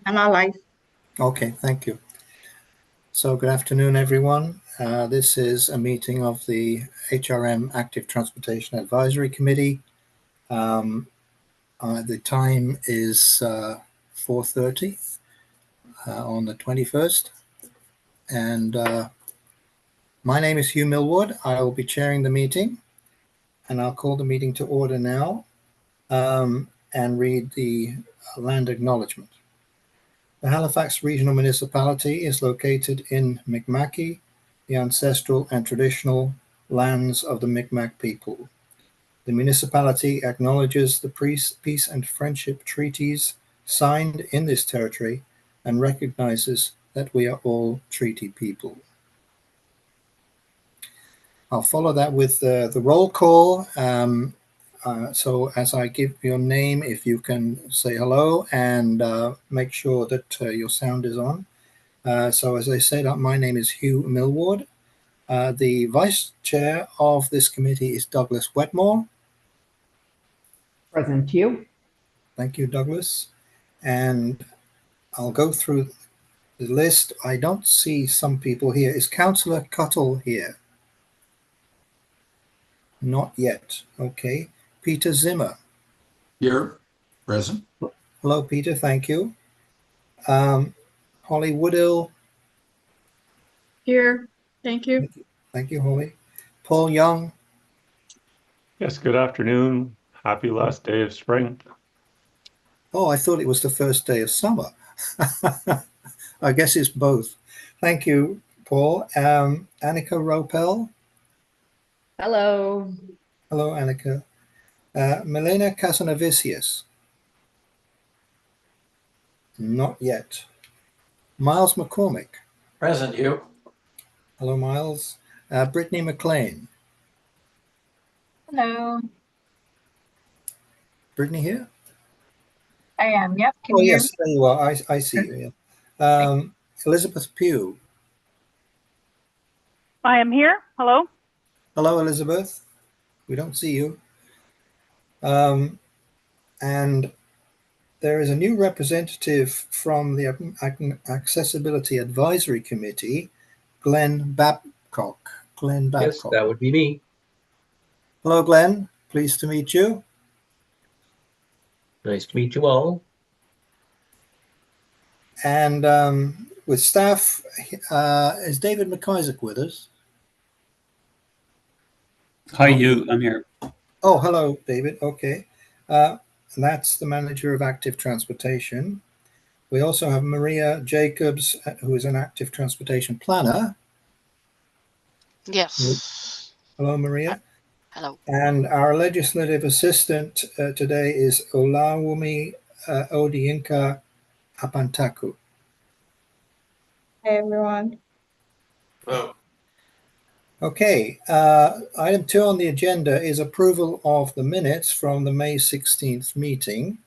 I'm alive. Okay, thank you. So good afternoon, everyone. This is a meeting of the HRM Active Transportation Advisory Committee. The time is 4:30 on the 21st. And my name is Hugh Millward. I will be chairing the meeting, and I'll call the meeting to order now and read the land acknowledgement. The Halifax Regional Municipality is located in Mi'kma'ki, the ancestral and traditional lands of the Mi'kmaq people. The municipality acknowledges the peace and friendship treaties signed in this territory and recognizes that we are all treaty people. I'll follow that with the roll call. So as I give your name, if you can say hello and make sure that your sound is on. So as I said, my name is Hugh Millward. The vice chair of this committee is Douglas Wetmore. Present, Hugh. Thank you, Douglas. And I'll go through the list. I don't see some people here. Is Councillor Cuttle here? Not yet. Okay. Peter Zimmer. Here, present. Hello, Peter. Thank you. Holly Woodill. Here. Thank you. Thank you, Holly. Paul Young. Yes, good afternoon. Happy last day of spring. Oh, I thought it was the first day of summer. I guess it's both. Thank you, Paul. Annika Ropel. Hello. Hello, Annika. Milena Casanavicius. Not yet. Miles McCormick. Present, Hugh. Hello, Miles. Brittany McLean. Hello. Brittany here? I am. Yep. Can Oh, you hear yes, there you are. I see you. Yeah. Elizabeth Pugh. I am here. Hello. Hello, Elizabeth. We don't see you. And there is a new representative from the Accessibility Advisory Committee, Glenn Babcock. Glenn Babcock. Yes, that would be me. Hello, Glenn. Pleased to meet you. Nice to meet you all. And with staff, is David McIsaac with us? Hi, Hugh. I'm here. Oh, hello, David. Okay. And that's the manager of Active Transportation. We also have Maria Jacobs, who is an Active Transportation planner. Yes. Hello, Maria. Hello. And our legislative assistant today is Olawumi Odiinka Apantaku. Hey, everyone. Hello. Okay, item 2 on the agenda is approval of the minutes from the May 16th meeting.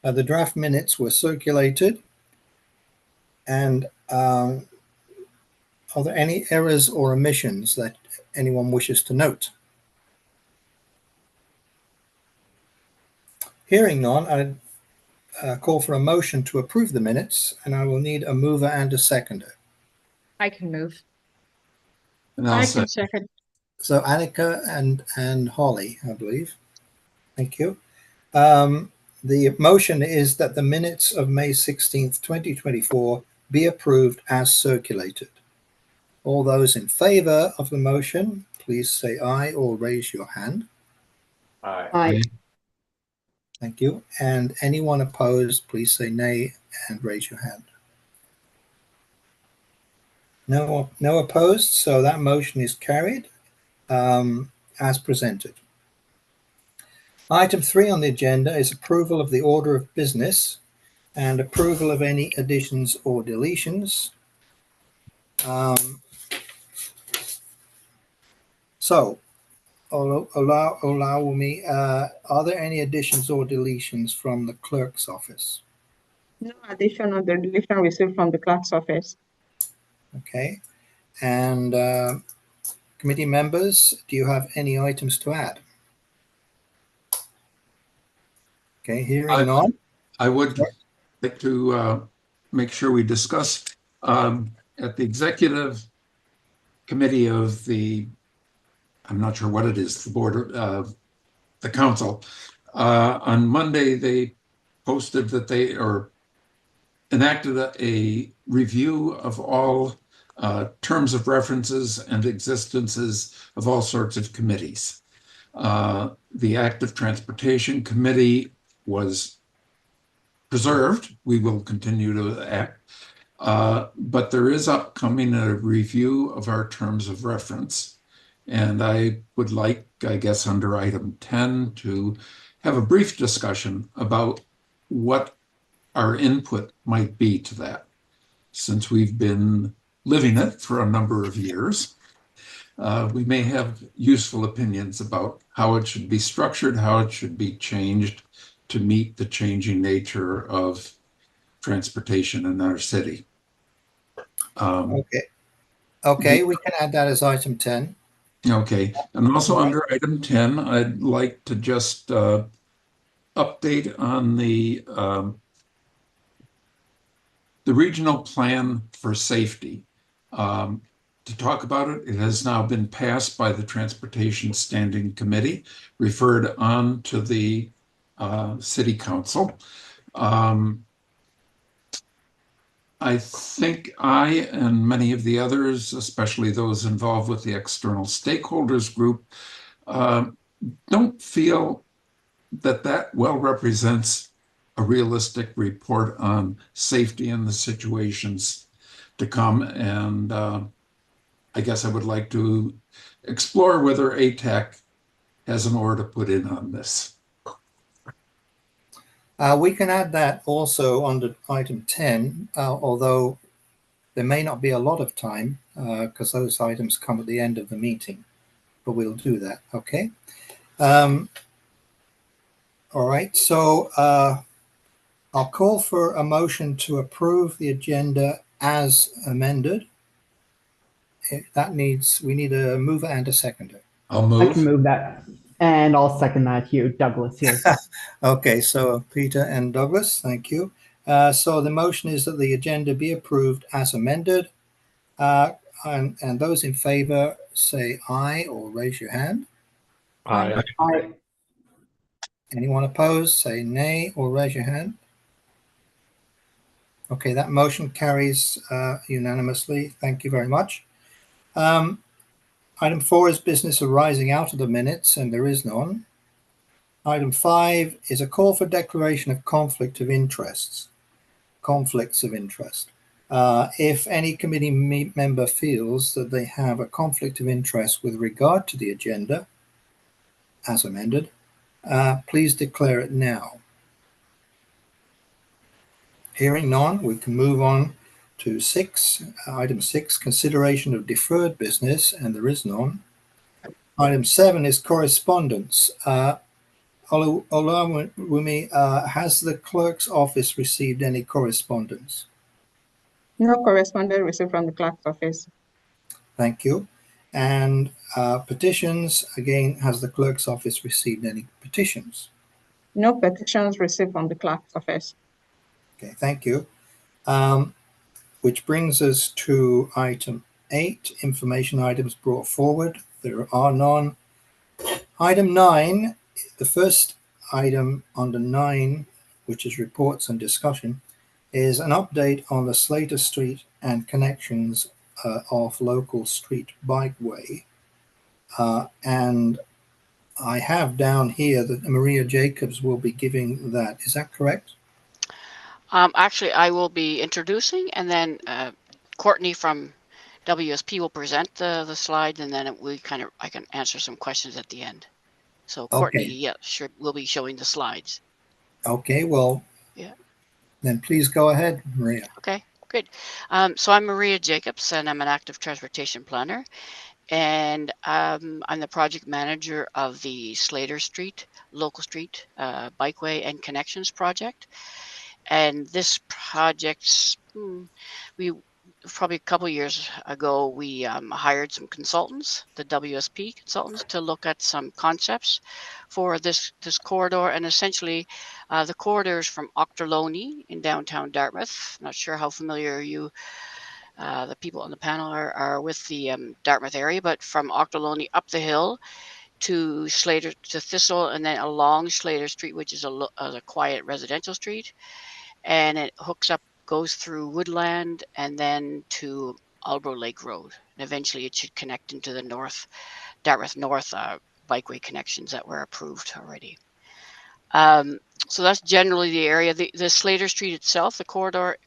The draft minutes were circulated. And are there any errors or omissions that anyone wishes to note? Hearing none, I call for a motion to approve the minutes, and I will need a mover and a seconder. I can move. And I I'll can say, second. So Annika and Holly, I believe. Thank you. The motion is that the minutes of May 16th, 2024 be approved as circulated. All those in favor of the motion, please say aye or raise your hand. Aye. Thank you. And anyone opposed, please say nay and raise your hand. No opposed, so that motion is carried as presented. Item 3 on the agenda is approval of the order of business and approval of any additions or deletions. So, allow me, are there any additions or deletions from the clerk's office? No addition or deletion received from the clerk's office. Okay. And committee members, do you have any items to add? Okay, hearing none. I would like to make sure we discuss at the executive committee of the, I'm not sure what it is, the board of the council. On Monday, they posted that they enacted a review of all terms of references and existences of all sorts of committees. The Active Transportation Committee was preserved. We will continue to act. But there is upcoming a review of our terms of reference. And I would like, I guess, under item 10 to have a brief discussion about what our input might be to that. Since we've been living it for a number of years, we may have useful opinions about how it should be structured, how it should be changed to meet the changing nature of transportation in our city. Okay, we can add that as item 10. Okay, and also under item 10, I'd like to just update on the regional plan for safety. To talk about it, it has now been passed by the Transportation Standing Committee, referred on to the City Council. I think I and many of the others, especially those involved with the external stakeholders group, don't feel that that well represents a realistic report on safety in the situations to come. And I guess I would like to explore whether ATAC has an oar to put in on this. We can add that also under item 10, although there may not be a lot of time because those items come at the end of the meeting, but we'll do that, okay? All right, so I'll call for a motion to approve the agenda as amended. We need a mover and a seconder. I'll I can move. move that, and I'll second that, Hugh. Douglas here. Okay, so Peter and Douglas, thank you. So the motion is that the agenda be approved as amended. And those in favor say aye or raise your hand. Aye. I Anyone opposed, say nay or raise your hand. Okay, that motion carries unanimously. Thank you very much. Item 4 is business arising out of the minutes, and there is none. Item 5 is a call for declaration of conflicts of interest. If any committee member feels that they have a conflict of interest with regard to the agenda as amended, please declare it now. Hearing none, we can move on to item 6, consideration of deferred business, and there is none. Item 7 is correspondence. Olawumi, has the clerk's office received any correspondence? No correspondence received from the clerk's office. Thank you. And petitions, again, has the clerk's office received any petitions? No petitions received from the clerk's office. Okay, thank you. Which brings us to item 8, information items brought forward. There are none. Item 9, the first item under 9, which is reports and discussion, is an update on the Slater Street and connections of local street bikeway. And I have down here that Maria Jacobs will be giving that. Is that correct? Actually, I will be introducing, and then Courtney from WSP will present the slide, and then I can answer some questions at the end. So Courtney, Okay. yeah, sure, will be showing the slides. Okay, well, Yeah. Then please go ahead, Maria. Okay, good. So I'm Maria Jacobs, and I'm an active transportation planner, and I'm the project manager of the Slater Street, local street bikeway and connections project. And this project, probably a couple years ago, we hired some consultants, the WSP consultants, to look at some concepts for this corridor. And essentially, the corridor is from Ochterlony in downtown Dartmouth. Not sure how familiar you, the people on the panel, are with the Dartmouth area, but from Ochterlony up the hill to Slater to Thistle, and then along Slater Street, which is a quiet residential street, and it hooks up, goes through Woodland, and then to Aldbrough Lake Road, and eventually it should connect into the Dartmouth North bikeway connections that were approved already. So that's generally the area. The Slater Street itself, the corridor,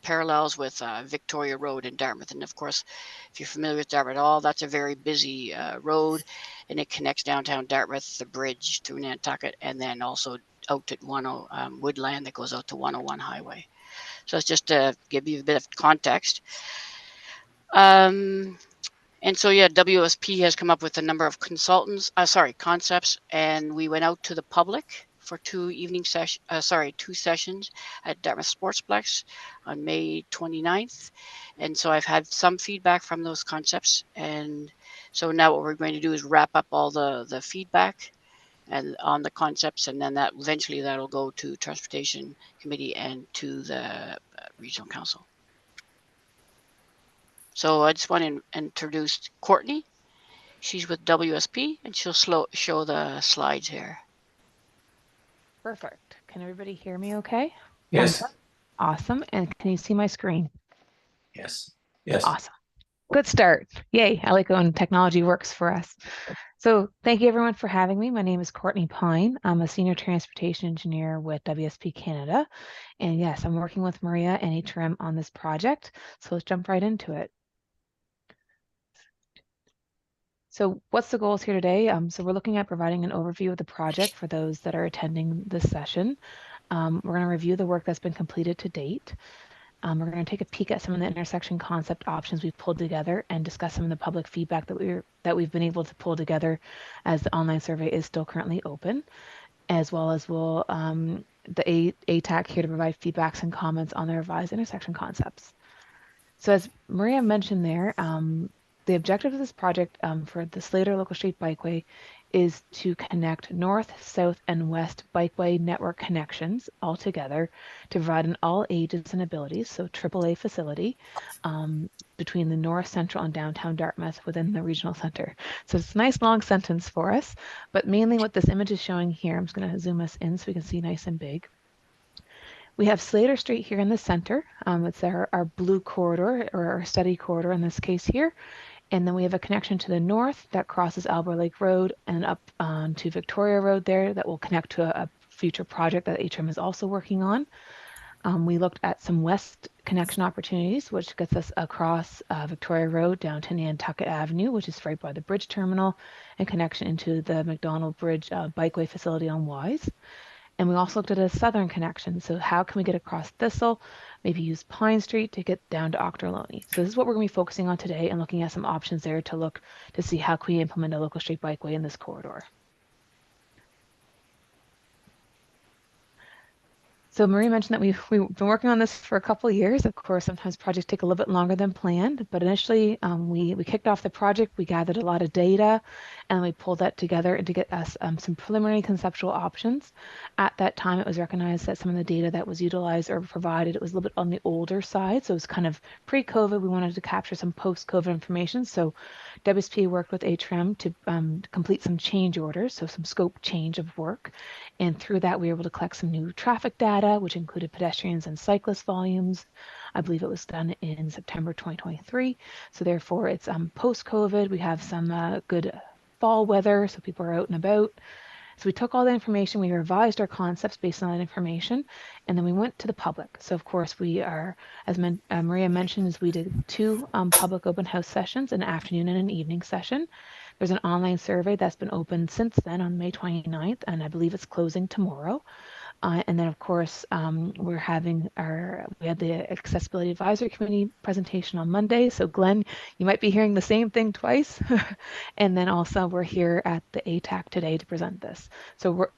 parallels with Victoria Road in Dartmouth. And of course, if you're familiar with Dartmouth at all, that's a very busy road, and it connects downtown Dartmouth, the bridge through Nantucket, and then also out at Woodland that goes out to 101 Highway. So it's just to give you a bit of context. And so, yeah, WSP has come up with a number of concepts, and we went out to the public for two sessions at Dartmouth Sportsplex on May 29th. And so I've had some feedback from those concepts. And so now what we're going to do is wrap up all the feedback and on the concepts, and then that eventually that'll go to Transportation Committee and to the Regional Council. So I just want to introduce Courtney. She's with WSP, and she'll show the slides here. Perfect. Can everybody hear me okay? Yes. Awesome. And can you see my screen? Yes. Yes. Awesome. Good start. Yay. I like it when technology works for us. So thank you everyone for having me. My name is Courtney Pine. I'm a senior transportation engineer with WSP Canada. And yes, I'm working with Maria and HRM on this project. So let's jump right into it. So what's the goals here today? So we're looking at providing an overview of the project for those that are attending this session. We're going to review the work that's been completed to date. We're going to take a peek at some of the intersection concept options we've pulled together and discuss some of the public feedback that we've been able to pull together as the online survey is still currently open, as well as we'll the ATAC here to provide feedbacks and comments on the revised intersection concepts. So as Maria mentioned there, the objective of this project for the Slater Local Street Bikeway is to connect north, south, and west bikeway network connections all together to provide an all ages and abilities, so AAA facility, between the north, central, and downtown Dartmouth within the regional center. So it's a nice long sentence for us, but mainly what this image is showing here, I'm just going to zoom us in so we can see nice and big. We have Slater Street here in the center. It's our blue corridor, or our study corridor in this case here. And then we have a connection to the north that crosses Aldbrough Lake Road and up to Victoria Road there that will connect to a future project that HRM is also working on. We looked at some west connection opportunities, which gets us across Victoria Road down to Nantucket Avenue, which is right by the bridge terminal, and connection into the McDonald Bridge bikeway facility on Wise. And we also looked at a southern connection. So how can we get across Thistle, maybe use Pine Street to get down to Ochterlony? So this is what we're going to be focusing on today and looking at some options there to look to see how can we implement a local street bikeway in this corridor. So Maria mentioned that we've been working on this for a couple of years. Of course, sometimes projects take a little bit longer than planned, but initially we kicked off the project, we gathered a lot of data, and we pulled that together to get us some preliminary conceptual options. At that time, it was recognized that some of the data that was utilized or provided, it was a little bit on the older side. So it was kind of pre-COVID. We wanted to capture some post-COVID information. So WSP worked with HRM to complete some change orders, so some scope change of work. And through that, we were able to collect some new traffic data, which included pedestrians and cyclist volumes. I believe it was done in September 2023. So therefore, it's post-COVID. We have some good fall weather, so people are out and about. So we took all the information, we revised our concepts based on that information, and then we went to the public. So of course we are, as Maria mentioned, is we did two public open house sessions, an afternoon and an evening session. There's an online survey that's been open since then on May 29th, and I believe it's closing tomorrow. And then, of course, we had the Accessibility Advisory Committee presentation on Monday. So, Glenn, you might be hearing the same thing twice. And then also, we're here at the ATAC today to present this. So,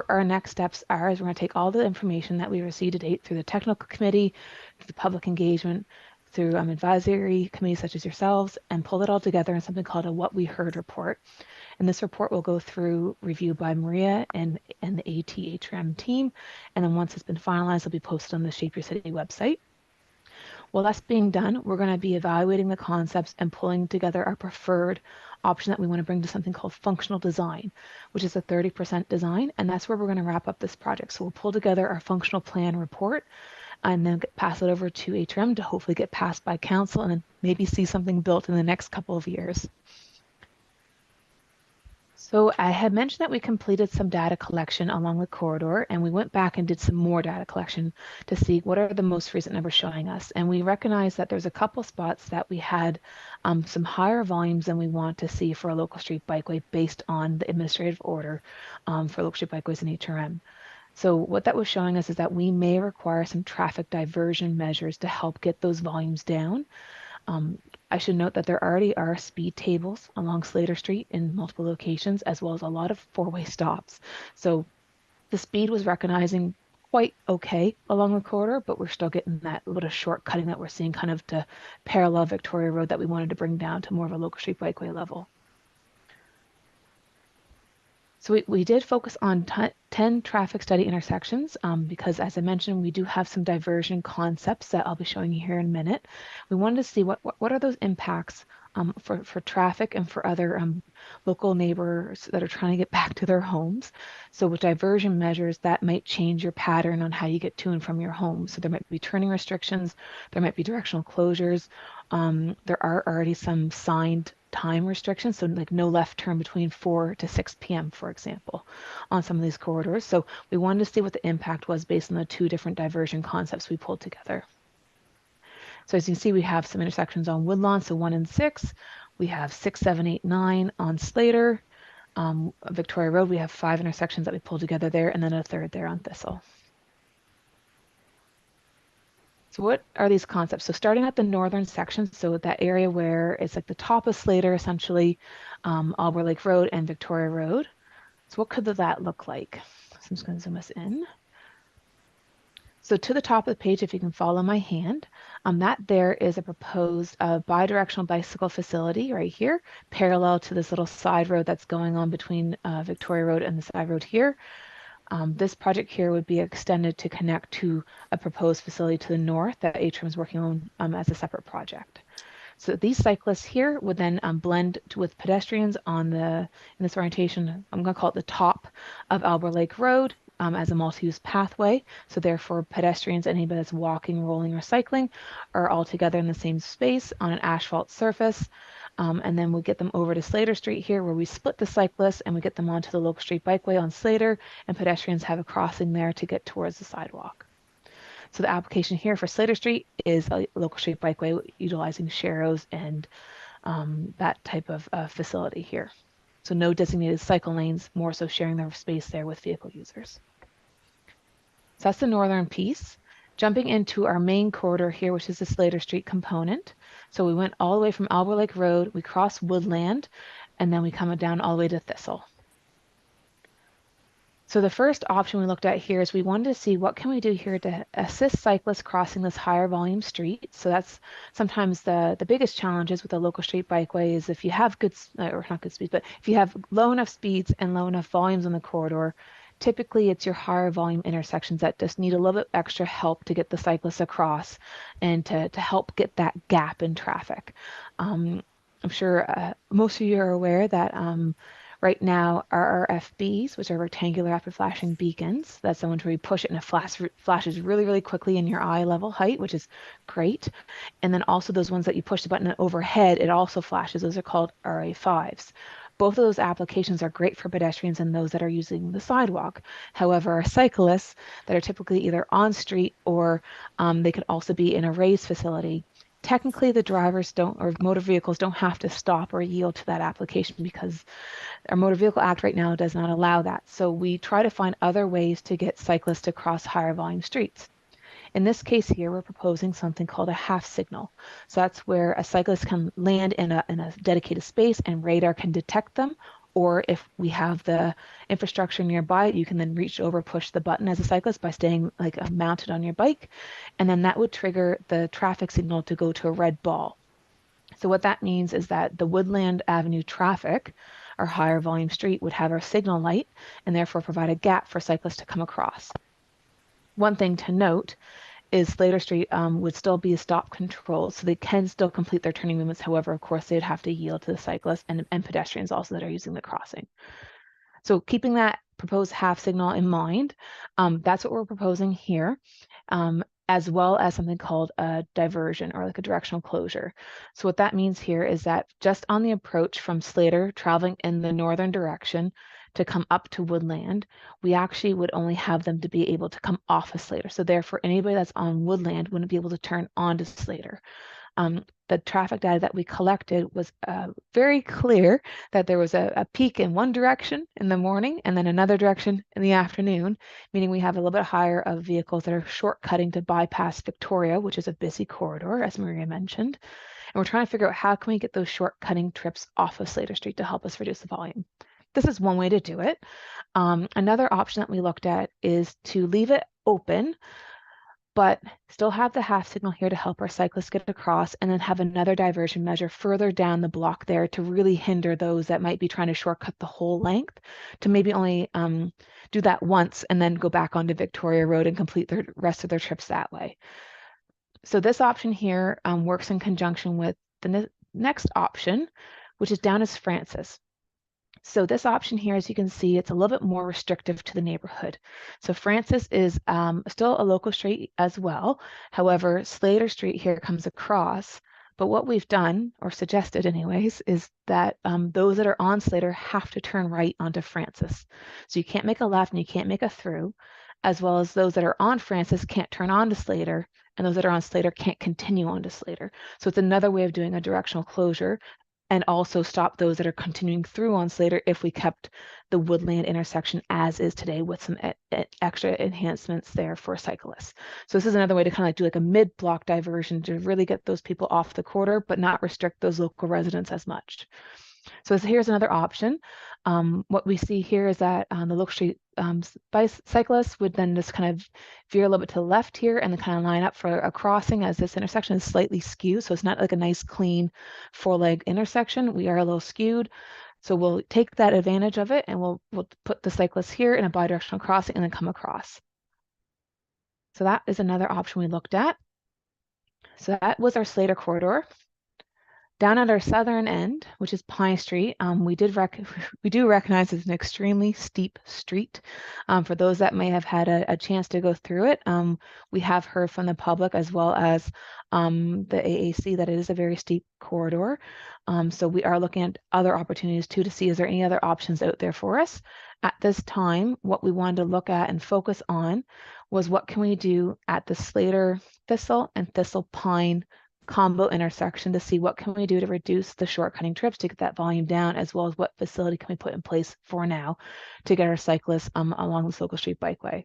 our next steps is we're going to take all the information that we received to date through the technical committee, through the public engagement, through advisory committees such as yourselves and pull it all together in something called a What We Heard report. And this report will go through review by Maria and the ATHRM team. And then once it's been finalized, it'll be posted on the Shape Your City website. While that's being done, we're going to be evaluating the concepts and pulling together our preferred option that we want to bring to something called functional design, which is a 30% design. And that's where we're going to wrap up this project. So we'll pull together our functional plan report and then pass it over to HRM to hopefully get passed by council and then maybe see something built in the next couple of years. So I had mentioned that we completed some data collection along the corridor, and we went back and did some more data collection to see what are the most recent numbers showing us. And we recognized that there's a couple spots that we had some higher volumes than we want to see for a local street bikeway based on the administrative order for local street bikeways and HRM. So what that was showing us is that we may require some traffic diversion measures to help get those volumes down. I should note that there already are speed tables along Slater Street in multiple locations, as well as a lot of four-way stops. So the speed was recognizing quite okay along the corridor, but we're still getting that little bit of shortcutting that we're seeing kind of to parallel Victoria Road that we wanted to bring down to more of a local street bikeway level. So we did focus on 10 traffic study intersections because, as I mentioned, we do have some diversion concepts that I'll be showing you here in a minute. We wanted to see what are those impacts for traffic and for other local neighbors that are trying to get back to their homes. So with diversion measures, that might change your pattern on how you get to and from your home. So there might be turning restrictions, there might be directional closures. There are already some signed time restrictions, so like no left turn between 4 to 6 p.m., for example, on some of these corridors. So we wanted to see what the impact was based on the two different diversion concepts we pulled together. So as you can see, we have some intersections on Woodlawn, so 1 and 6. We have 6, 7, 8, 9 on Slater. Victoria Road, we have 5 intersections that we pulled together there, and then a third there on Thistle. So what are these concepts? So starting at the northern section, so that area where it's like the top of Slater, essentially, Albor Lake Road and Victoria Road. So what could that look like? So I'm just going to zoom us in. So to the top of the page, if you can follow my hand, that there is a proposed bidirectional bicycle facility right here, parallel to this little side road that's going on between Victoria Road and the side road here. This project here would be extended to connect to a proposed facility to the north that HRM is working on as a separate project. So these cyclists here would then blend with pedestrians in this orientation. I'm going to call it the top of Albor Lake Road as a multi-use pathway. So therefore, pedestrians, anybody that's walking, rolling, or cycling, are all together in the same space on an asphalt surface. And then we'll get them over to Slater Street here, where we split the cyclists and we get them onto the local street bikeway on Slater, and pedestrians have a crossing there to get towards the sidewalk. So the application here for Slater Street is a local street bikeway utilizing sharrows and that type of facility here. So no designated cycle lanes, more so sharing their space there with vehicle users. So that's the northern piece. Jumping into our main corridor here, which is the Slater Street component. So we went all the way from Albor Lake Road, we crossed Woodland, and then we come down all the way to Thistle. So the first option we looked at here is we wanted to see what can we do here to assist cyclists crossing this higher volume street. So that's sometimes the biggest challenges with a local street bikeway is if you have good, or not good speeds, but if you have low enough speeds and low enough volumes on the corridor, typically it's your higher volume intersections that just need a little bit extra help to get the cyclists across and to help get that gap in traffic. I'm sure most of you are aware that right now RRFBs, which are rectangular rapid flashing beacons, that's the ones where you push it and it flashes really, really quickly in your eye level height, which is great. And then also those ones that you push the button overhead, it also flashes. Those are called RA5s. Both of those applications are great for pedestrians and those that are using the sidewalk. However, our cyclists that are typically either on street or they could also be in a raised facility, technically the drivers or motor vehicles don't have to stop or yield to that application because our Motor Vehicle Act right now does not allow that. So we try to find other ways to get cyclists to cross higher volume streets. In this case here, we're proposing something called a half signal. So that's where a cyclist can land in a dedicated space and radar can detect them, Or if we have the infrastructure nearby, you can then reach over, push the button as a cyclist by staying like mounted on your bike. And then that would trigger the traffic signal to go to a red ball. So what that means is that the Woodland Avenue traffic, our higher volume street, would have our signal light and therefore provide a gap for cyclists to come across. One thing to note is Slater Street would still be a stop control, so they can still complete their turning movements. However, of course, they'd have to yield to the cyclists and pedestrians also that are using the crossing. So keeping that proposed half signal in mind, that's what we're proposing here, as well as something called a diversion or like a directional closure. So what that means here is that just on the approach from Slater traveling in the northern direction to come up to Woodland, we actually would only have them to be able to come off of Slater. So therefore, anybody that's on Woodland wouldn't be able to turn onto Slater. The traffic data that we collected was very clear that there was a peak in one direction in the morning and then another direction in the afternoon, meaning we have a little bit higher of vehicles that are shortcutting to bypass Victoria, which is a busy corridor, as Maria mentioned. And we're trying to figure out how can we get those shortcutting trips off of Slater Street to help us reduce the volume. This is one way to do it. Another option that we looked at is to leave it open, but still have the half signal here to help our cyclists get across, and then have another diversion measure further down the block there to really hinder those that might be trying to shortcut the whole length, to maybe only do that once and then go back onto Victoria Road and complete the rest of their trips that way. So this option here works in conjunction with the next option, which is down as Francis. So this option here, as you can see, it's a little bit more restrictive to the neighborhood. So Francis is still a local street as well. However, Slater Street here comes across. But what we've done, or suggested anyways, is that those that are on Slater have to turn right onto Francis. So you can't make a left and you can't make a through, as well as those that are on Francis can't turn onto Slater, and those that are on Slater can't continue onto Slater. So it's another way of doing a directional closure, and also stop those that are continuing through on Slater if we kept the Woodland intersection as is today with some extra enhancements there for cyclists. So this is another way to kind of like do like a mid-block diversion to really get those people off the corridor, but not restrict those local residents as much. So here's another option. What we see here is that the local street bicyclists would then just kind of veer a little bit to the left here and then kind of line up for a crossing, as this intersection is slightly skewed. So it's not like a nice clean four-leg intersection. We are a little skewed. So we'll take that advantage of it and we'll put the cyclists here in a bidirectional crossing and then come across. So that is another option we looked at. So that was our Slater corridor. Down at our southern end, which is Pine Street, we do recognize it's an extremely steep street. For those that may have had a chance to go through it, we have heard from the public as well as the AAC that it is a very steep corridor. So we are looking at other opportunities too to see is there any other options out there for us. At this time, what we wanted to look at and focus on was what can we do at the Slater Thistle and Thistle Pine combo intersection to see what can we do to reduce the shortcutting trips to get that volume down, as well as what facility can we put in place for now to get our cyclists along this local street bikeway.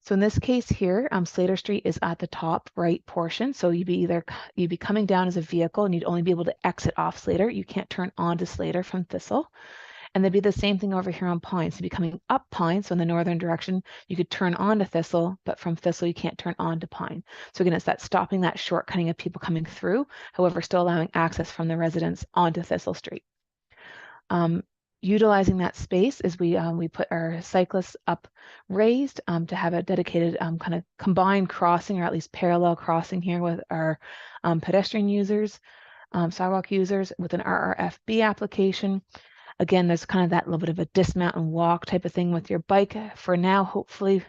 So in this case here, Slater Street is at the top right portion. So you'd be coming down as a vehicle and you'd only be able to exit off Slater. You can't turn onto Slater from Thistle. And there'd be the same thing over here on Pine. So you'd be coming up Pine, so in the northern direction, you could turn on to Thistle, but from Thistle, you can't turn on to Pine. So again, it's that stopping that shortcutting of people coming through, however, still allowing access from the residents onto Thistle Street. Utilizing that space is we put our cyclists up raised to have a dedicated kind of combined crossing, or at least parallel crossing here with our pedestrian users, sidewalk users with an RRFB application. Again, there's kind of that little bit of a dismount and walk type of thing with your bike for now. Hopefully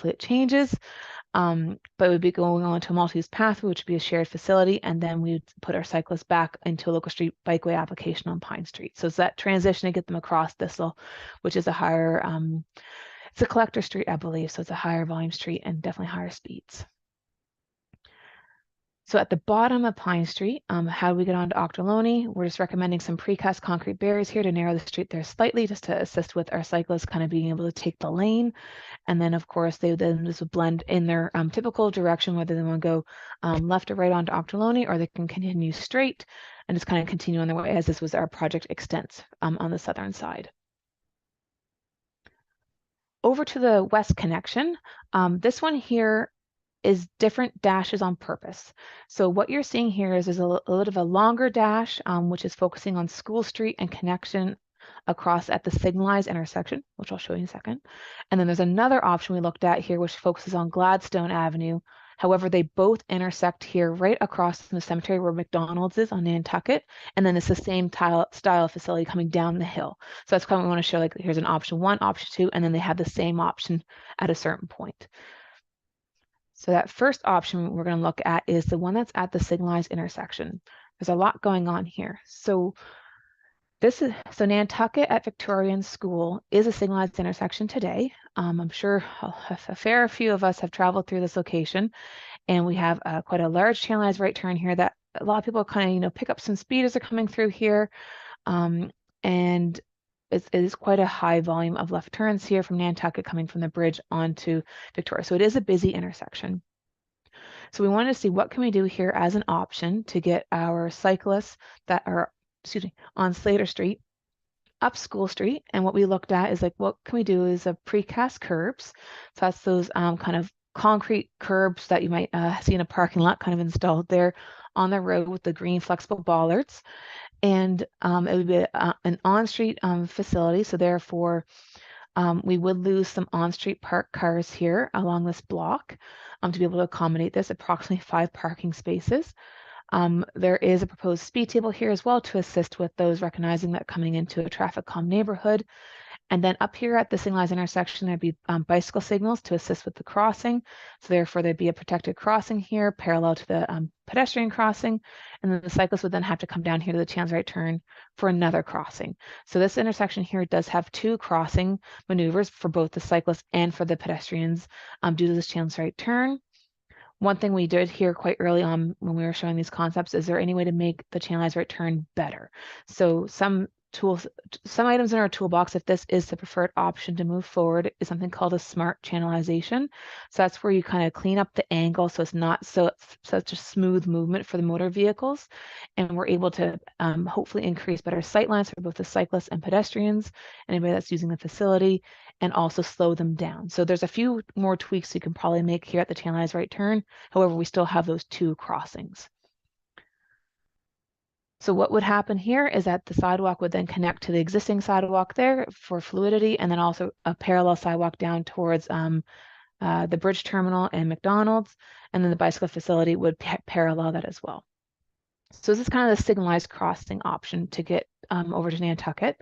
it changes. But we'd be going on to a multi-use pathway, which would be a shared facility, and then we'd put our cyclists back into a local street bikeway application on Pine Street. So it's that transition to get them across Thistle, which is a higher, it's a collector street, I believe. So it's a higher volume street and definitely higher speeds. So at the bottom of Pine Street, how do we get onto Ochterlony? We're just recommending some precast concrete barriers here to narrow the street there slightly, just to assist with our cyclists kind of being able to take the lane. And then of course, this would blend in their typical direction, whether they want to go left or right onto Ochterlony, or they can continue straight. and just kind of continue on their way as this was our project extents on the southern side. Over to the west connection, this one here is different dashes on purpose. So what you're seeing here is a little bit of a longer dash, which is focusing on School Street and connection across at the signalized intersection, which I'll show you in a second. And then there's another option we looked at here, which focuses on Gladstone Avenue. However, they both intersect here right across from the cemetery where McDonald's is on Nantucket. And then it's the same style facility coming down the hill. So that's kind of what we want to show, like here's an option 1, option 2, and then they have the same option at a certain point. So that first option we're going to look at is the one that's at the signalized intersection. There's a lot going on here. So Nantucket at Victorian School is a signalized intersection today. I'm sure a fair few of us have traveled through this location, and we have quite a large channelized right turn here that a lot of people kind of pick up some speed as they're coming through here, and it is quite a high volume of left turns here from Nantucket coming from the bridge onto Victoria. So it is a busy intersection. So we wanted to see what can we do here as an option to get our cyclists that are on Slater Street up School Street. And what we looked at is like, what can we do is a precast curbs. So that's those kind of concrete curbs that you might see in a parking lot kind of installed there on the road with the green flexible bollards. And it would be an on-street facility. So therefore, we would lose some on-street parked cars here along this block to be able to accommodate this, approximately 5 parking spaces. There is a proposed speed table here as well to assist with those recognizing that coming into a traffic calm neighborhood. And then up here at the signalized intersection, there'd be bicycle signals to assist with the crossing. So therefore, there'd be a protected crossing here parallel to the pedestrian crossing. And then the cyclist would then have to come down here to the chance right turn for another crossing. So this intersection here does have 2 crossing maneuvers for both the cyclists and for the pedestrians due to this chance right turn. One thing we did here quite early on when we were showing these concepts, is there any way to make the channelized right turn better? So some items in our toolbox, if this is the preferred option to move forward, is something called a smart channelization. So that's where you kind of clean up the angle so it's not such a smooth movement for the motor vehicles. And we're able to hopefully increase better sight lines for both the cyclists and pedestrians, anybody that's using the facility, and also slow them down. So there's a few more tweaks you can probably make here at the channelized right turn. However, we still have those 2 crossings. So what would happen here is that the sidewalk would then connect to the existing sidewalk there for fluidity, and then also a parallel sidewalk down towards the bridge terminal and McDonald's, and then the bicycle facility would parallel that as well. So this is kind of the signalized crossing option to get over to Nantucket.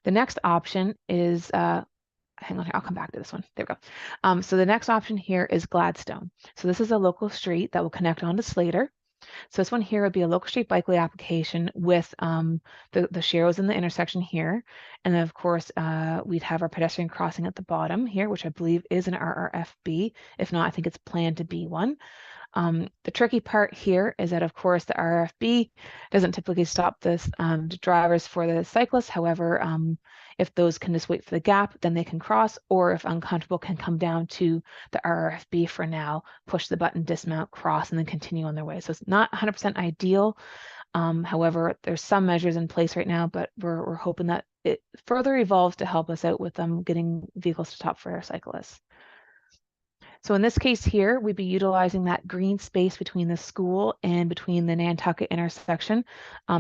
The next option is, hang on here, I'll come back to this one. There we go. So the next option here is Gladstone. So this is a local street that will connect onto Slater. So this one here would be a local street bike lane application with the sharrows in the intersection here. And then of course, we'd have our pedestrian crossing at the bottom here, which I believe is an RRFB. If not, I think it's planned to be one. The tricky part here is that, of course, the RFB doesn't typically stop this drivers for the cyclists. However, if those can just wait for the gap, then they can cross, or if uncomfortable, can come down to the RFB for now, push the button, dismount, cross, and then continue on their way. So it's not 100% ideal. However, there's some measures in place right now, but we're hoping that it further evolves to help us out with getting vehicles to stop for our cyclists. So in this case here, we'd be utilizing that green space between the school and between the Nantucket intersection.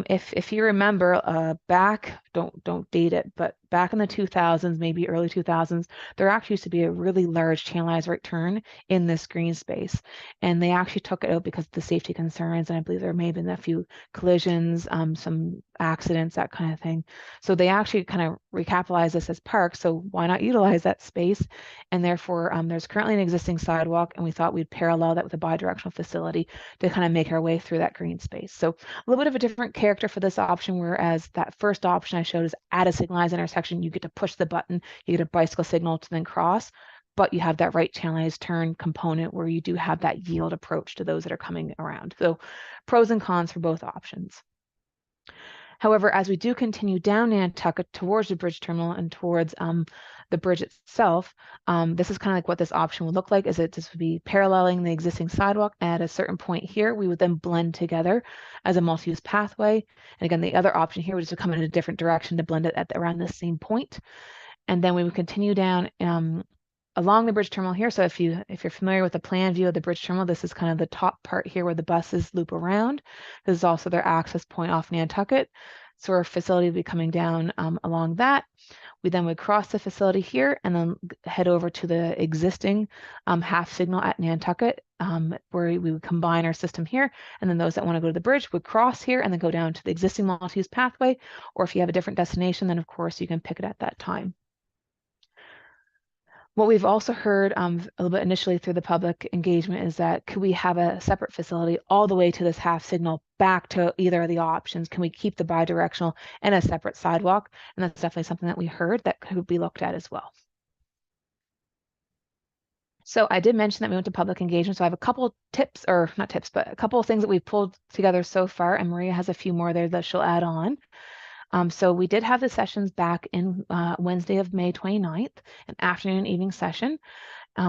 If you remember back, don't date it, but back in the 2000s, maybe early 2000s, there actually used to be a really large channelized right turn in this green space. And they actually took it out because of the safety concerns. And I believe there may have been a few collisions, some accidents, that kind of thing. So they actually kind of recapitalized this as parks. So why not utilize that space? And therefore, there's currently an existing sidewalk, and we thought we'd parallel that with a bi-directional facility to kind of make our way through that green space. So a little bit of a different character for this option, whereas that first option I showed is at a signalized intersection. You get to push the button, you get a bicycle signal to then cross, but you have that right channelized turn component where you do have that yield approach to those that are coming around. So pros and cons for both options. However, as we do continue down Nantucket towards the bridge terminal and towards the bridge itself, this is kind of like what this option would look like, is that this would be paralleling the existing sidewalk. At a certain point here, we would then blend together as a multi-use pathway. And again, the other option here would just come in a different direction to blend it at around the same point. And then we would continue down along the bridge terminal here. So if you're familiar with the plan view of the bridge terminal, this is kind of the top part here where the buses loop around. This is also their access point off Nantucket. So our facility will be coming down along that. We then would cross the facility here and then head over to the existing half signal at Nantucket, where we would combine our system here. And then those that want to go to the bridge would cross here and then go down to the existing multi-use pathway. Or if you have a different destination, then of course you can pick it at that time. What we've also heard a little bit initially through the public engagement is that could we have a separate facility all the way to this half signal back to either of the options? Can we keep the bidirectional and a separate sidewalk? And that's definitely something that we heard that could be looked at as well. So I did mention that we went to public engagement. So I have a couple tips, or not tips, but a couple of things that we've pulled together so far. And Maria has a few more there that she'll add on. So we did have the sessions back in Wednesday of May 29th, an afternoon and evening session.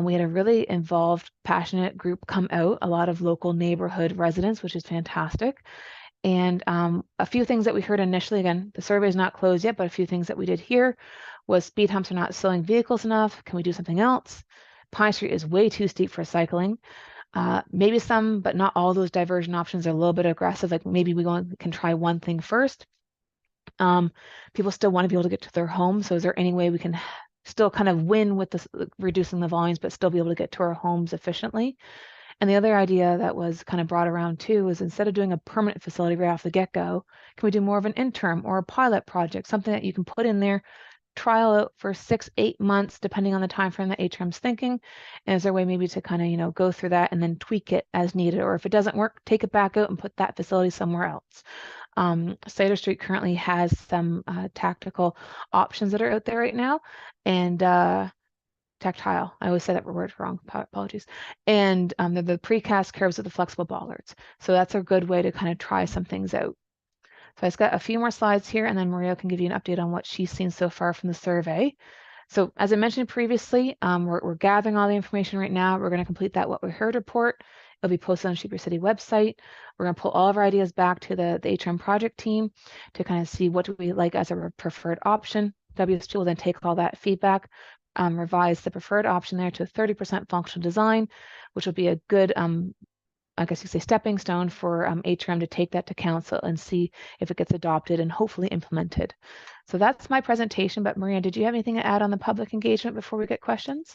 We had a really involved, passionate group come out, a lot of local neighborhood residents, which is fantastic. And a few things that we heard initially, again, the survey is not closed yet, but a few things that we did hear was speed humps are not slowing vehicles enough. Can we do something else? Pine Street is way too steep for cycling. Maybe some, but not all those diversion options are a little bit aggressive. Like maybe we can try one thing first. People still want to be able to get to their home. So is there any way we can still kind of win with this, reducing the volumes, but still be able to get to our homes efficiently? And the other idea that was kind of brought around too is instead of doing a permanent facility right off the get-go, can we do more of an interim or a pilot project, something that you can put in there, trial out for 6-8 months, depending on the time frame that HRM's thinking. And is there a way maybe to kind of, go through that and then tweak it as needed? Or if it doesn't work, take it back out and put that facility somewhere else. Cider Street currently has some tactical options that are out there right now, and tactile. I always say that word wrong. Apologies. And they're the precast curves with the flexible bollards. So that's a good way to kind of try some things out. So I've got a few more slides here, and then Maria can give you an update on what she's seen so far from the survey. So as I mentioned previously, we're gathering all the information right now. We're going to complete that What We Heard report. It'll be posted on Sheep River City website. We're going to pull all of our ideas back to the HRM project team to kind of see what do we like as a preferred option. WSP will then take all that feedback, revise the preferred option there to a 30% functional design, which will be a good, I guess you could say, stepping stone for HRM to take that to council and see if it gets adopted and hopefully implemented. So that's my presentation. But Maria, did you have anything to add on the public engagement before we get questions?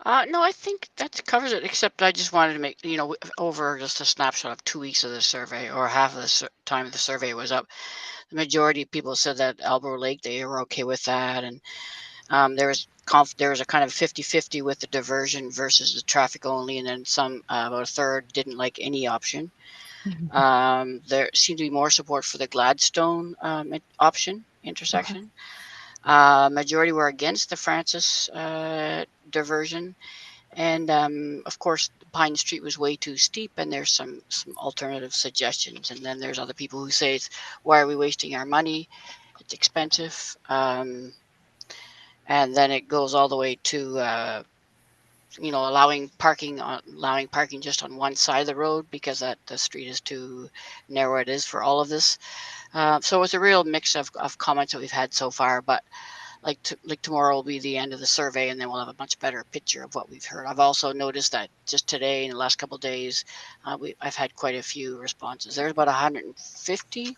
No, I think that covers it, except I just wanted to make, over just a snapshot of 2 weeks of the survey, or half of the time the survey was up. The majority of people said that Albro Lake, they were okay with that. And there was a kind of 50-50 with the diversion versus the traffic only. And then some, about a third didn't like any option. Mm-hmm. There seemed to be more support for the Gladstone option intersection. Okay. Majority were against the Francis diversion, and of course Pine Street was way too steep, and there's some alternative suggestions. And then there's other people who say, why are we wasting our money? It's expensive. And then it goes all the way to allowing parking just on one side of the road because the street is too narrow. It is for all of this. So it's a real mix of comments that we've had so far, but like tomorrow will be the end of the survey, and then we'll have a much better picture of what we've heard. I've also noticed that just today, in the last couple of days, I've had quite a few responses. There's about 150,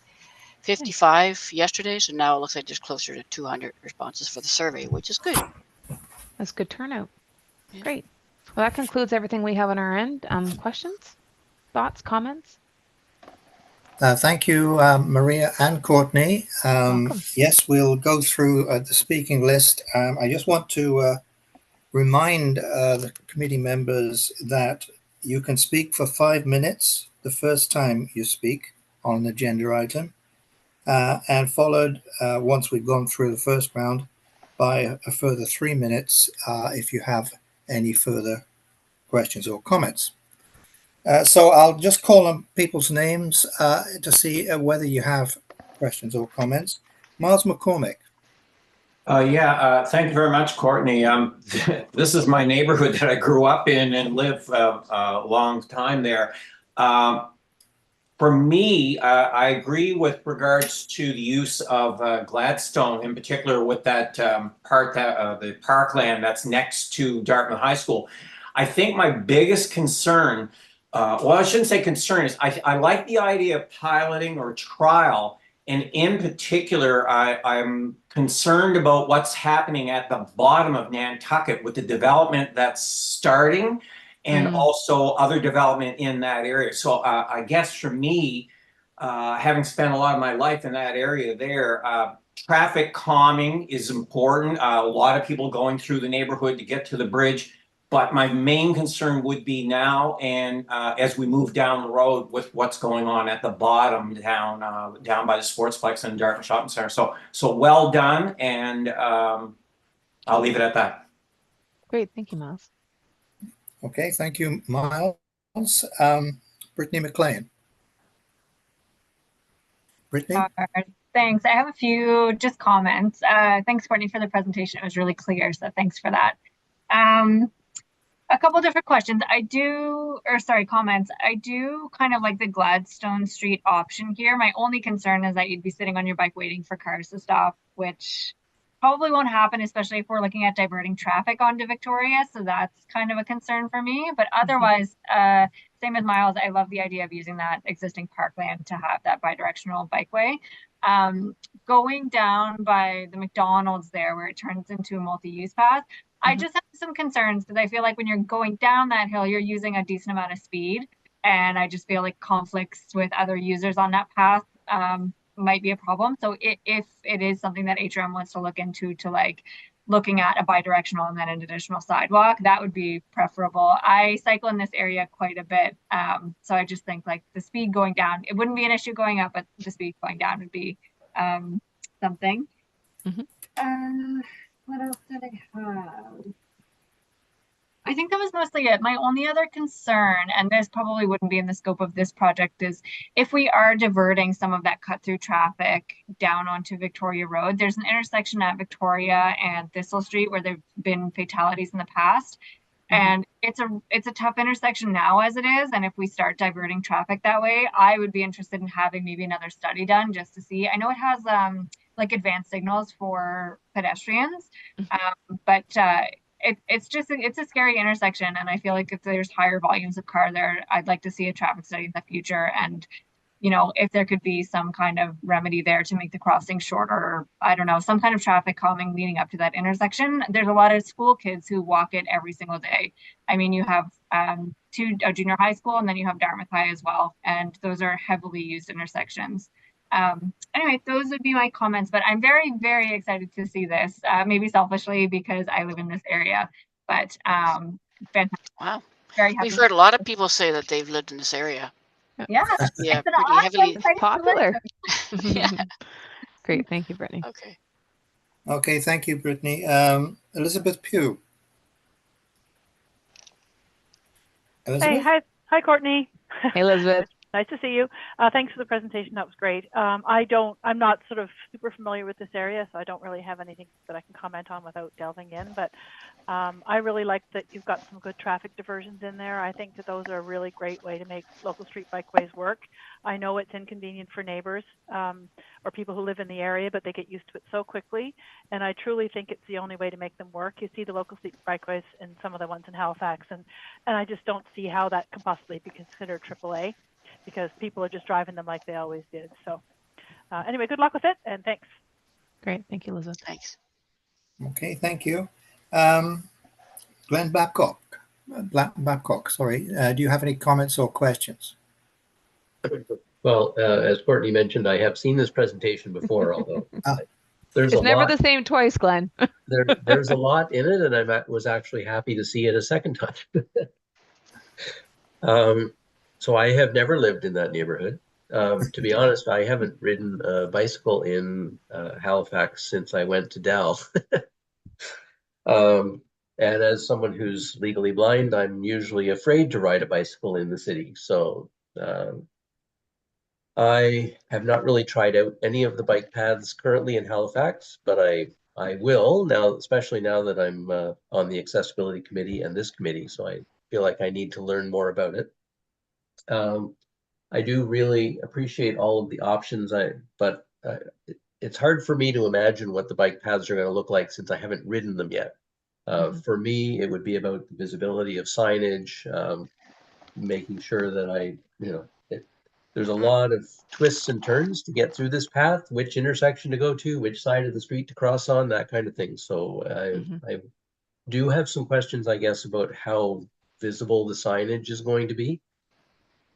55 yesterday, so now it looks like there's closer to 200 responses for the survey, which is good. That's good turnout. Yeah. Great. Well, that concludes everything we have on our end. Questions, thoughts, comments? Thank you, Maria and Courtney. Yes, we'll go through the speaking list. I just want to remind the committee members that you can speak for 5 minutes the first time you speak on an agenda item, and followed, once we've gone through the first round, by a further 3 minutes if you have any further questions or comments. So I'll just call on people's names to see whether you have questions or comments. Miles McCormick. Thank you very much, Courtney. This is my neighborhood that I grew up in and lived a long time there. For me, I agree with regards to the use of Gladstone, in particular with that part that the parkland that's next to Dartmouth High School. I think my biggest concern, well, I shouldn't say concern, is I like the idea of piloting or trial. And in particular, I'm concerned about what's happening at the bottom of Nantucket with the development that's starting and also other development in that area. So I guess for me, having spent a lot of my life in that area there, traffic calming is important. A lot of people going through the neighborhood to get to the bridge. But my main concern would be now, and as we move down the road with what's going on at the bottom down by the Sportsplex and Dartmouth Shopping Center. So well done, and I'll leave it at that. Great, thank you, Miles. Okay, thank you, Miles. Brittany McLean. Brittany? Thanks. I have a few just comments. Thanks, Courtney, for the presentation. It was really clear, so thanks for that. A couple different questions. Comments. I do kind of like the Gladstone Street option here. My only concern is that you'd be sitting on your bike waiting for cars to stop, which probably won't happen, especially if we're looking at diverting traffic onto Victoria. So that's kind of a concern for me. But otherwise, same as Miles, I love the idea of using that existing parkland to have that bidirectional bikeway. Going down by the McDonald's there where it turns into a multi-use path, I just have some concerns because I feel like when you're going down that hill, you're using a decent amount of speed. And I just feel like conflicts with other users on that path might be a problem. So if it is something that HRM wants to look into, to like looking at a bidirectional and then an additional sidewalk, that would be preferable. I cycle in this area quite a bit. So I just think like the speed going down, it wouldn't be an issue going up, but the speed going down would be something. What else did I have? I think that was mostly it. My only other concern, and this probably wouldn't be in the scope of this project, is if we are diverting some of that cut through traffic down onto Victoria Road, there's an intersection at Victoria and Thistle Street where there've been fatalities in the past. And it's a tough intersection now as it is. And if we start diverting traffic that way, I would be interested in having maybe another study done just to see. I know it has like advanced signals for pedestrians, but it's a scary intersection. And I feel like if there's higher volumes of car there, I'd like to see a traffic study in the future. And, you know, if there could be some kind of remedy there to make the crossing shorter, or I don't know, some kind of traffic calming leading up to that intersection. There's a lot of school kids who walk it every single day. I mean, you have a junior high school, and then you have Dartmouth High as well. And those are heavily used intersections. Anyway, those would be my comments, but I'm very, very excited to see this, maybe selfishly because I live in this area, but fantastic. Wow. Very happy. We've heard a lot of people say that they've lived in this area. Yeah, Yeah, it's pretty awesome heavily. place to Popular. live. Yeah. Great, thank you, Brittany. Okay. Okay, thank you, Brittany. Elizabeth Pugh. Elizabeth? Hey, hi, Courtney. Hey, Elizabeth. Nice to see you. Thanks for the presentation. That was great. I'm not sort of super familiar with this area, so I don't really have anything that I can comment on without delving in. But I really like that you've got some good traffic diversions in there. I think that those are a really great way to make local street bikeways work. I know it's inconvenient for neighbors or people who live in the area, but they get used to it so quickly. And I truly think it's the only way to make them work. You see the local street bikeways and some of the ones in Halifax, and I just don't see how that can possibly be considered AAA, because people are just driving them like they always did. So anyway, good luck with it, and thanks. Great, thank you, Elizabeth. Thanks. Okay, thank you. Glenn Babcock. Sorry. Do you have any comments or questions? Well, as Courtney mentioned, I have seen this presentation before, although It's never the same twice, Glenn. there's a lot in it, and I was actually happy to see it a second time. So I have never lived in that neighborhood. To be honest, I haven't ridden a bicycle in Halifax since I went to Dell. And as someone who's legally blind, I'm usually afraid to ride a bicycle in the city. So I have not really tried out any of the bike paths currently in Halifax, but I will now, especially now that I'm on the accessibility committee and this committee. So I feel like I need to learn more about it. I do really appreciate all of the options, but it's hard for me to imagine what the bike paths are going to look like since I haven't ridden them yet. For me, it would be about the visibility of signage, making sure that there's a lot of twists and turns to get through this path, which intersection to go to, which side of the street to cross on, that kind of thing. So I do have some questions, I guess, about how visible the signage is going to be.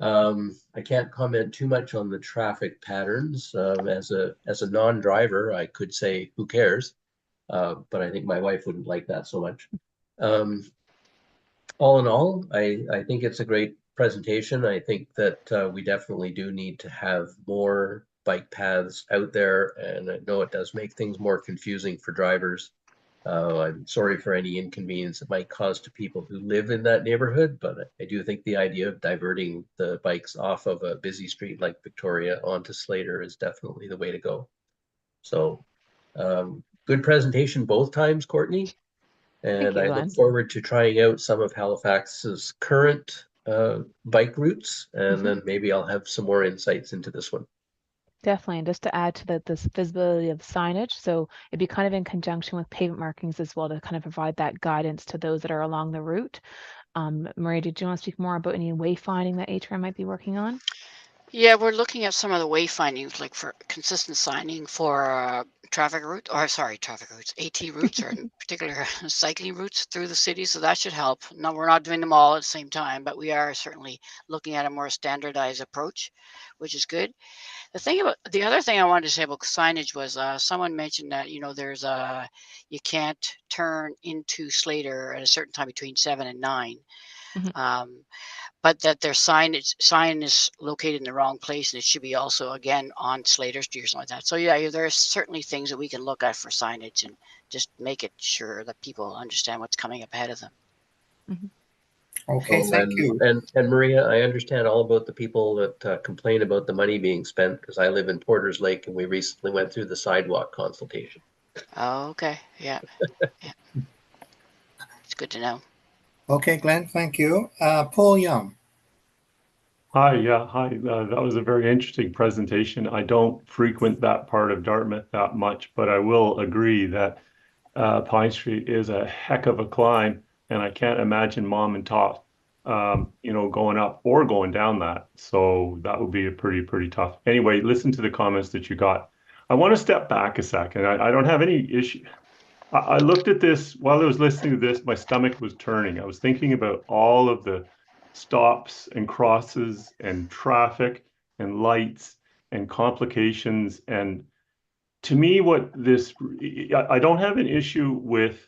I can't comment too much on the traffic patterns. As a non-driver, I could say, who cares? But I think my wife wouldn't like that so much. All in all, I think it's a great presentation. I think that we definitely do need to have more bike paths out there, and I know it does make things more confusing for drivers. I'm sorry for any inconvenience it might cause to people who live in that neighborhood, but I do think the idea of diverting the bikes off of a busy street like Victoria onto Slater is definitely the way to go. So good presentation both times, Courtney. And I look forward to trying out some of Halifax's current bike routes, and then maybe I'll have some more insights into this one. Definitely, and just to add to this visibility of signage, so it'd be kind of in conjunction with pavement markings as well to kind of provide that guidance to those that are along the route. Maria, did you want to speak more about any wayfinding that Atrium might be working on? Yeah, we're looking at some of the wayfindings, like for consistent signing for traffic routes, AT routes, or in particular cycling routes through the city. So that should help. No, we're not doing them all at the same time, but we are certainly looking at a more standardized approach, which is good. The other thing I wanted to say about signage was someone mentioned that, there's you can't turn into Slater at a certain time between 7 and 9. But that their sign is located in the wrong place, and it should be also again on Slater Street or something like that. So yeah, there are certainly things that we can look at for signage and just make it sure that people understand what's coming up ahead of them. Okay, thank you. And Maria, I understand all about the people that complain about the money being spent, because I live in Porters Lake and we recently went through the sidewalk consultation. Oh, okay. Yeah. It's good to know. Okay, Glenn, thank you. Paul Young. Hi, that was a very interesting presentation. I don't frequent that part of Dartmouth that much, but I will agree that Pine Street is a heck of a climb, and I can't imagine mom and top, going up or going down that. So that would be a pretty tough. Anyway, listen to the comments that you got. I want to step back a second. I don't have any issue. I looked at this while I was listening to this, my stomach was turning. I was thinking about all of the stops and crosses and traffic and lights and complications. And to me, I don't have an issue with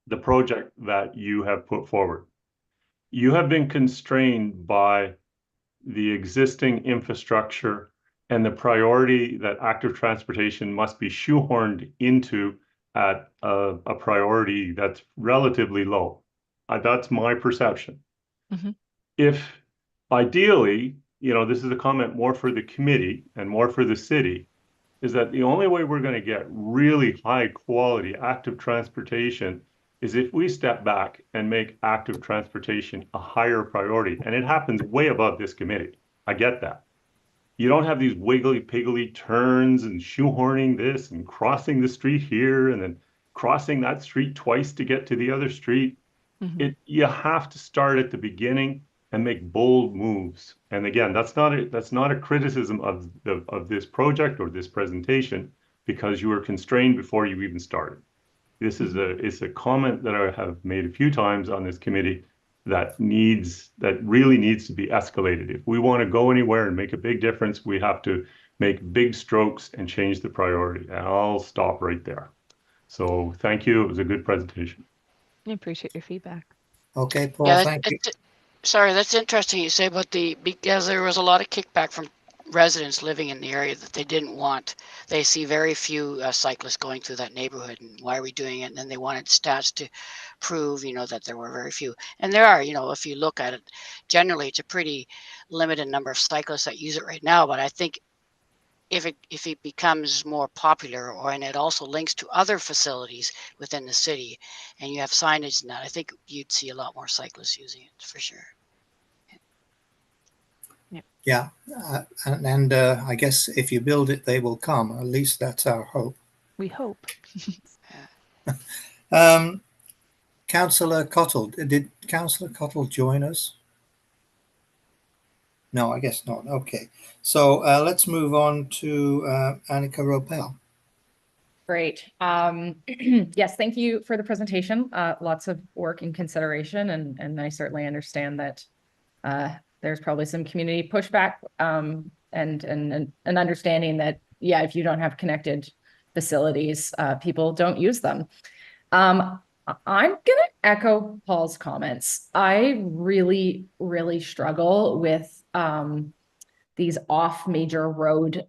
the project that you have put forward. You have been constrained by the existing infrastructure and the priority that active transportation must be shoehorned into at a priority that's relatively low. That's my perception. If ideally, this is a comment more for the committee and more for the city, is that the only way we're going to get really high quality active transportation is if we step back and make active transportation a higher priority. And it happens way above this committee. I get that. You don't have these wiggly-piggly turns and shoehorning this and crossing the street here and then crossing that street twice to get to the other street. You have to start at the beginning and make bold moves. And again, that's not a criticism of this project or this presentation, because you were constrained before you even started. This is a comment that I have made a few times on this committee that really needs to be escalated. If we want to go anywhere and make a big difference, we have to make big strokes and change the priority. And I'll stop right there. So thank you. It was a good presentation. I appreciate your feedback. Okay, Paul, Yeah, thank you. sorry, that's interesting you say about because there was a lot of kickback from residents living in the area that they didn't want. They see very few cyclists going through that neighborhood, and why are we doing it? And then they wanted stats to prove, that there were very few. And there are, if you look at it, generally it's a pretty limited number of cyclists that use it right now. But I think if it becomes more popular, and it also links to other facilities within the city, and you have signage and that, I think you'd see a lot more cyclists using it for sure. Yeah, and I guess if you build it, they will come. At least that's our hope. We hope. Councillor Cottle, did Councillor Cottle join us? No, I guess not. Okay, so let's move on to Annika Ropel. Great. Yes, thank you for the presentation. Lots of work and consideration, and I certainly understand that there's probably some community pushback and an understanding that, yeah, if you don't have connected facilities, people don't use them. I'm gonna echo Paul's comments. I really, really struggle with these off major road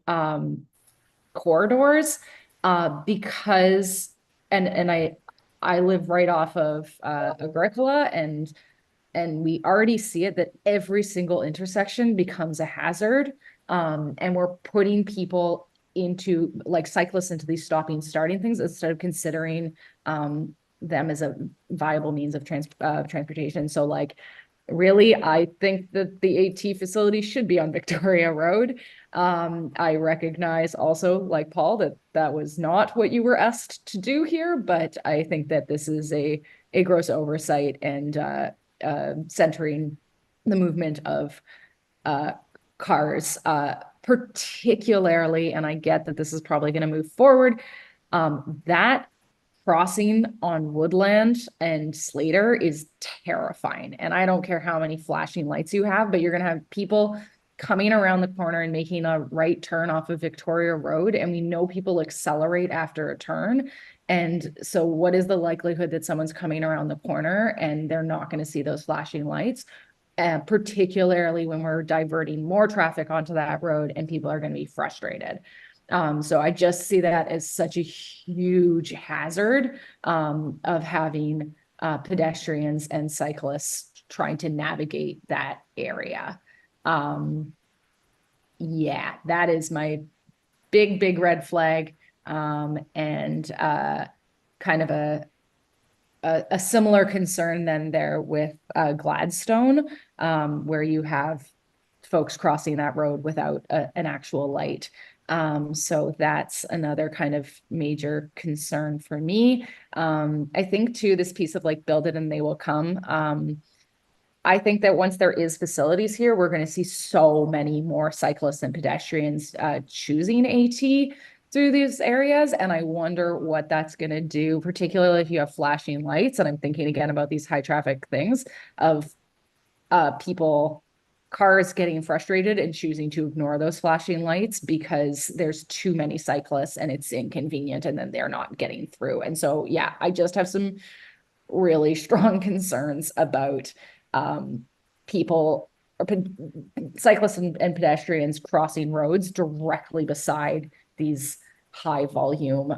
corridors because, and I live right off of Agricola, and we already see it that every single intersection becomes a hazard. And we're putting people into, like, cyclists into these stopping, starting things instead of considering them as a viable means of transportation. So, like, really, I think that the AT facility should be on Victoria Road. I recognize also, like Paul, that was not what you were asked to do here, but I think that this is a gross oversight, and centering the movement of cars, particularly, and I get that this is probably going to move forward, that crossing on Woodland and Slater is terrifying. And I don't care how many flashing lights you have, but you're going to have people coming around the corner and making a right turn off of Victoria Road, and we know people accelerate after a turn. And so what is the likelihood that someone's coming around the corner and they're not going to see those flashing lights? Particularly when we're diverting more traffic onto that road and people are going to be frustrated. So I just see that as such a huge hazard of having pedestrians and cyclists trying to navigate that area. Yeah, that is my big red flag. And kind of a similar concern then there with Gladstone, where you have folks crossing that road without an actual light. So that's another kind of major concern for me. I think too, this piece of, like, build it and they will come. I think that once there is facilities here, we're going to see so many more cyclists and pedestrians choosing AT through these areas. And I wonder what that's going to do, particularly if you have flashing lights. And I'm thinking again about these high traffic things of cars getting frustrated and choosing to ignore those flashing lights because there's too many cyclists and it's inconvenient, and then they're not getting through. And so, yeah, I just have some really strong concerns about people, or cyclists and pedestrians crossing roads directly beside these high volume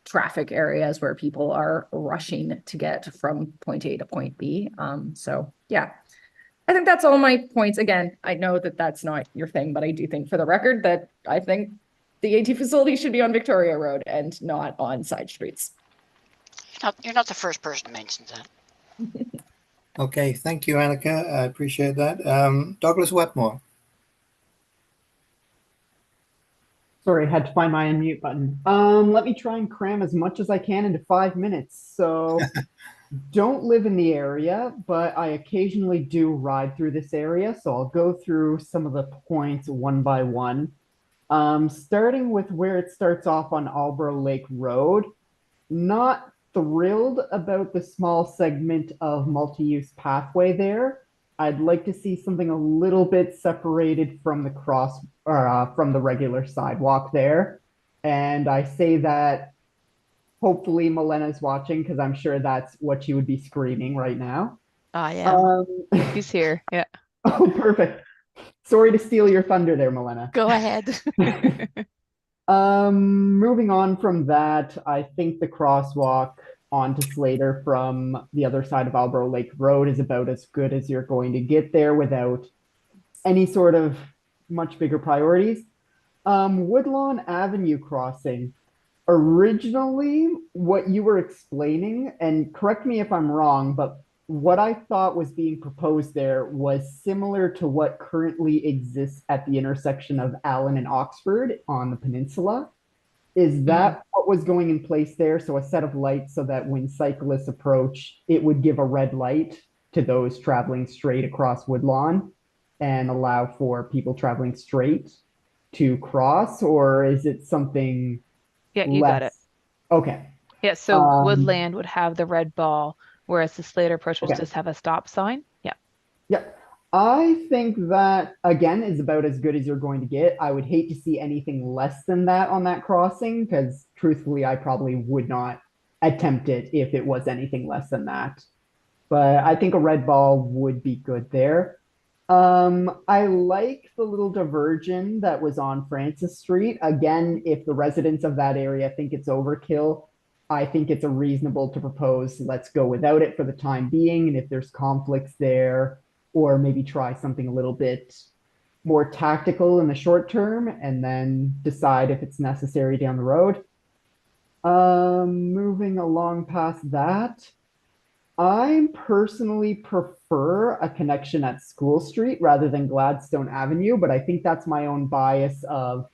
traffic areas where people are rushing to get from point A to point B. So yeah, I think that's all my points. Again, I know that that's not your thing, but I do think, for the record, that I think the AT facility should be on Victoria Road and not on side streets. You're not the first person to mention that. Okay, thank you, Annika. I appreciate that. Douglas Wetmore. Sorry, I had to find my unmute button. Let me try and cram as much as I can into 5 minutes. So don't live in the area, but I occasionally do ride through this area. So I'll go through some of the points one by one. Starting with where it starts off on Albro Lake Road. Not thrilled about the small segment of multi-use pathway there. I'd like to see something a little bit separated from the from the regular sidewalk there. And I say that hopefully Milena's watching, because I'm sure that's what she would be screaming right now. I am. He's here. Yeah. Oh, perfect. Sorry to steal your thunder there, Milena. Go ahead. Moving on from that, I think the crosswalk onto Slater from the other side of Albro Lake Road is about as good as you're going to get there without any sort of much bigger priorities. Woodlawn Avenue crossing. Originally, what you were explaining, and correct me if I'm wrong, but what I thought was being proposed there was similar to what currently exists at the intersection of Allen and Oxford on the peninsula. Is that what was going in place there? So a set of lights so that when cyclists approach, it would give a red light to those traveling straight across Woodlawn and allow for people traveling straight to cross, or is it something Yeah, you got it. less? Okay. Yeah, so Um, Woodland would have the red ball, whereas the Slater approach would Okay. just have a stop sign. Yeah. Yeah. I think that, again, is about as good as you're going to get. I would hate to see anything less than that on that crossing, because truthfully, I probably would not attempt it if it was anything less than that. But I think a red ball would be good there. I like the little diversion that was on Francis Street. Again, if the residents of that area think it's overkill, I think it's a reasonable to propose, let's go without it for the time being. And if there's conflicts there, or maybe try something a little bit more tactical in the short term and then decide if it's necessary down the road. Moving along past that, I personally prefer a connection at School Street rather than Gladstone Avenue, but I think that's my own bias of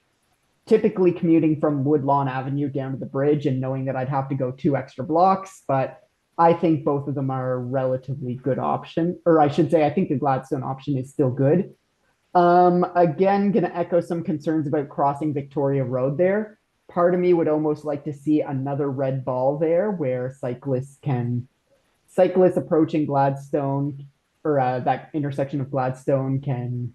typically commuting from Woodlawn Avenue down to the bridge and knowing that I'd have to go 2 extra blocks, but I think both of them are a relatively good option, or I should say, I think the Gladstone option is still good. Again, gonna echo some concerns about crossing Victoria Road there. Part of me would almost like to see another red ball there where cyclists approaching Gladstone or that intersection of Gladstone can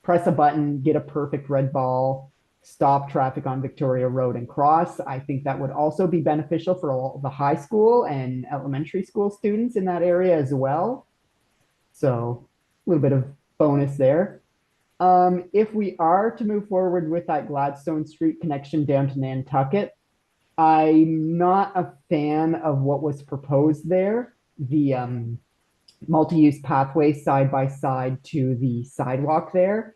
press a button, get a perfect red ball, stop traffic on Victoria Road and cross. I think that would also be beneficial for all the high school and elementary school students in that area as well. So a little bit of bonus there. If we are to move forward with that Gladstone Street connection down to Nantucket, I'm not a fan of what was proposed there. The multi-use pathway side by side to the sidewalk there.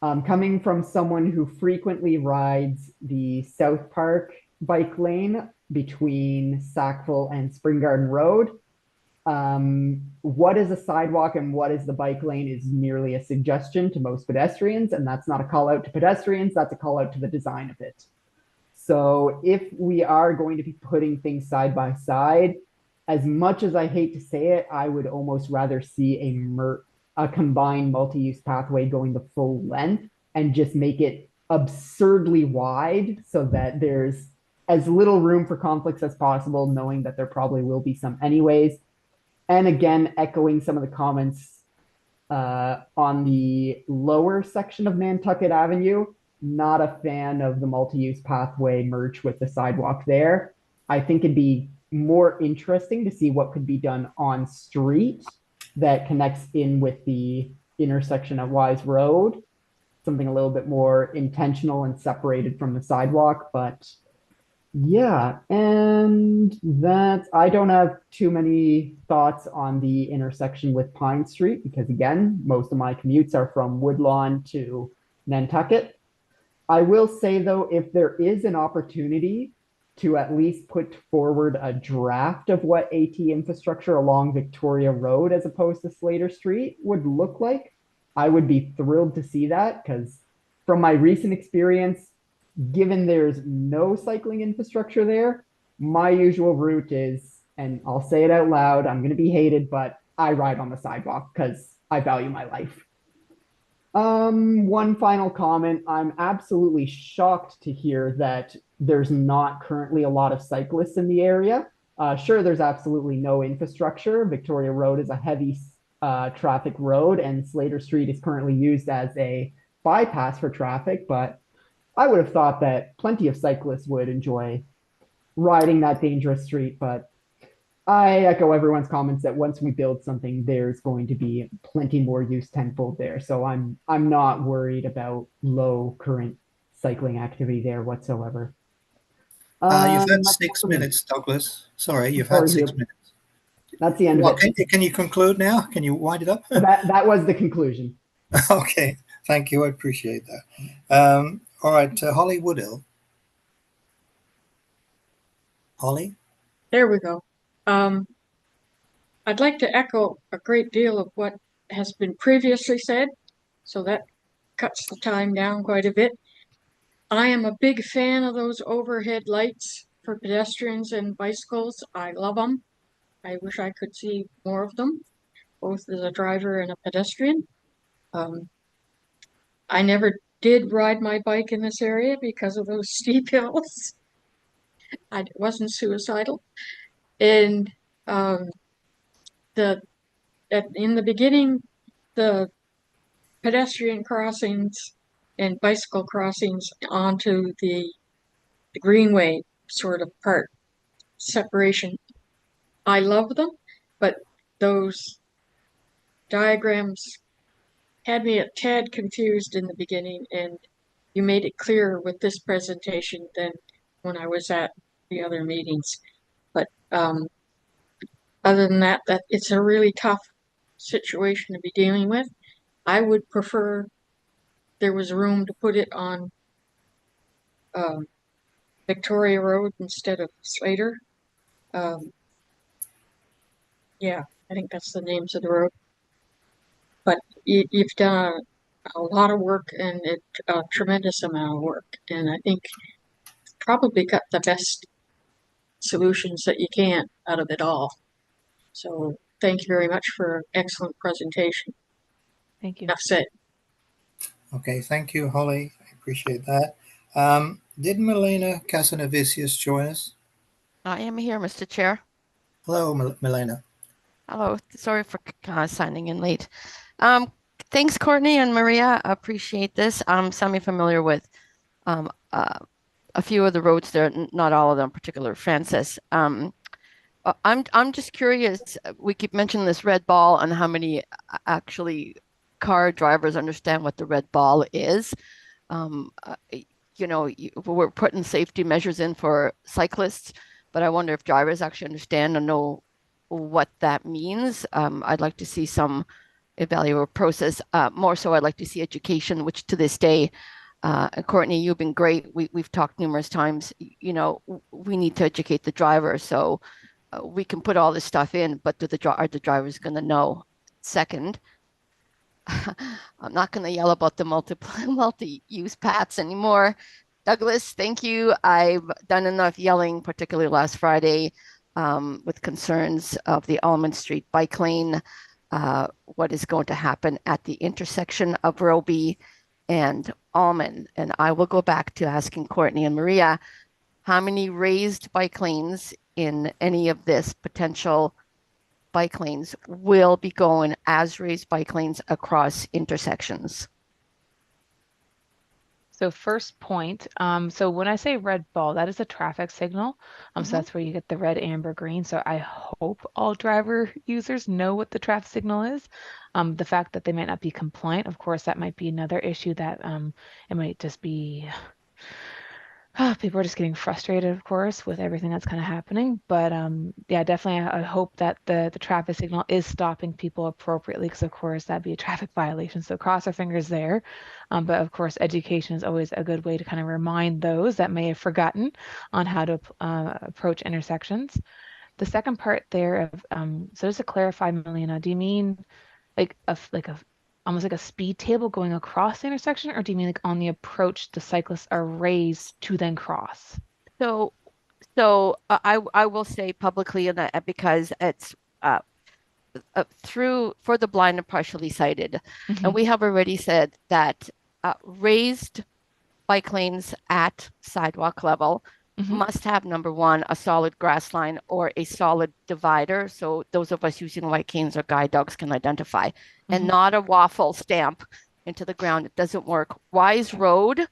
Coming from someone who frequently rides the South Park bike lane between Sackville and Spring Garden Road, what is a sidewalk and what is the bike lane is merely a suggestion to most pedestrians, and that's not a call out to pedestrians, that's a call out to the design of it. So if we are going to be putting things side by side, as much as I hate to say it, I would almost rather see a combined multi-use pathway going the full length and just make it absurdly wide so that there's as little room for conflicts as possible, knowing that there probably will be some anyways. And again, echoing some of the comments on the lower section of Nantucket Avenue, not a fan of the multi-use pathway merge with the sidewalk there. I think it'd be more interesting to see what could be done on street that connects in with the intersection at Wise Road, something a little bit more intentional and separated from the sidewalk. But yeah, and that I don't have too many thoughts on the intersection with Pine Street because again, most of my commutes are from Woodlawn to Nantucket. I will say though, if there is an opportunity to at least put forward a draft of what AT infrastructure along Victoria Road as opposed to Slater Street would look like, I would be thrilled to see that because from my recent experience, given there's no cycling infrastructure there, my usual route is, and I'll say it out loud, I'm going to be hated, but I ride on the sidewalk because I value my life. One final comment. I'm absolutely shocked to hear that there's not currently a lot of cyclists in the area. Sure, there's absolutely no infrastructure. Victoria Road is a heavy traffic road and Slater Street is currently used as a bypass for traffic, but I would have thought that plenty of cyclists would enjoy riding that dangerous street, but I echo everyone's comments that once we build something, there's going to be plenty more use tenfold there. So I'm not worried about low current cycling activity there whatsoever. You've had That's 6 all for me. minutes, Douglas. Sorry, you've Sorry, had 6 Hugh. minutes. That's the end Well, of it. can you conclude now? Can you wind it up? That was the conclusion. Okay, thank you. I appreciate that. All right, Holly Woodill. Holly? There we go. I'd like to echo a great deal of what has been previously said, so that cuts the time down quite a bit. I am a big fan of those overhead lights for pedestrians and bicycles. I love them. I wish I could see more of them, both as a driver and a pedestrian. I never did ride my bike in this area because of those steep hills. I wasn't suicidal. And in the beginning, the pedestrian crossings and bicycle crossings onto the greenway sort of part separation. I love them, but those diagrams had me a tad confused in the beginning, and you made it clearer with this presentation than when I was at the other meetings. But other than that, it's a really tough situation to be dealing with. I would prefer there was room to put it on Victoria Road instead of Slater. Yeah, I think that's the names of the road. But you've done a lot of work and a tremendous amount of work, and I think probably got the best solutions that you can out of it all. So thank you very much for an excellent presentation. Thank you. Enough said. Okay, thank you, Holly. I appreciate that. Did Milena Casanavicius join us? I am here, Mr. Chair. Hello, Milena. Hello. Sorry for signing in late. Thanks, Courtney and Maria. I appreciate this. I'm semi-familiar with a few of the roads there, not all of them, particular Francis. I'm just curious. We keep mentioning this red ball and how many actually car drivers understand what the red ball is. We're putting safety measures in for cyclists, but I wonder if drivers actually understand and know what that means. I'd like to see some evaluative process. More so, I'd like to see education, which to this day, Courtney, you've been great. We've talked numerous times. We need to educate the driver so we can put all this stuff in, but are the drivers going to know? Second, I'm not going to yell about the multi-use paths anymore. Douglas, thank you. I've done enough yelling, particularly last Friday, with concerns of the Almond Street bike lane, what is going to happen at the intersection of Roby and Almond. And I will go back to asking Courtney and Maria, how many raised bike lanes in any of this potential bike lanes will be going as raised bike lanes across intersections? So first point, so when I say red ball, that is a traffic signal. So that's where you get the red, amber, green. So I hope all driver users know what the traffic signal is. The fact that they might not be compliant, of course, that might be another issue that it might just be people are just getting frustrated, of course, with everything that's kind of happening. But yeah, definitely, I hope that the traffic signal is stopping people appropriately, because of course that'd be a traffic violation. So cross our fingers there. But of course, education is always a good way to kind of remind those that may have forgotten on how to approach intersections. The second part there of so just to clarify, Melina, do you mean like almost like a speed table going across the intersection, or do you mean like on the approach the cyclists are raised to then cross? So I will say publicly, and because it's for the blind and partially sighted, and we have already said that raised bike lanes at sidewalk level must have, number one, a solid grass line or a solid divider, so those of us using white canes or guide dogs can identify, and not a waffle stamp into the ground. It doesn't work. Wise Road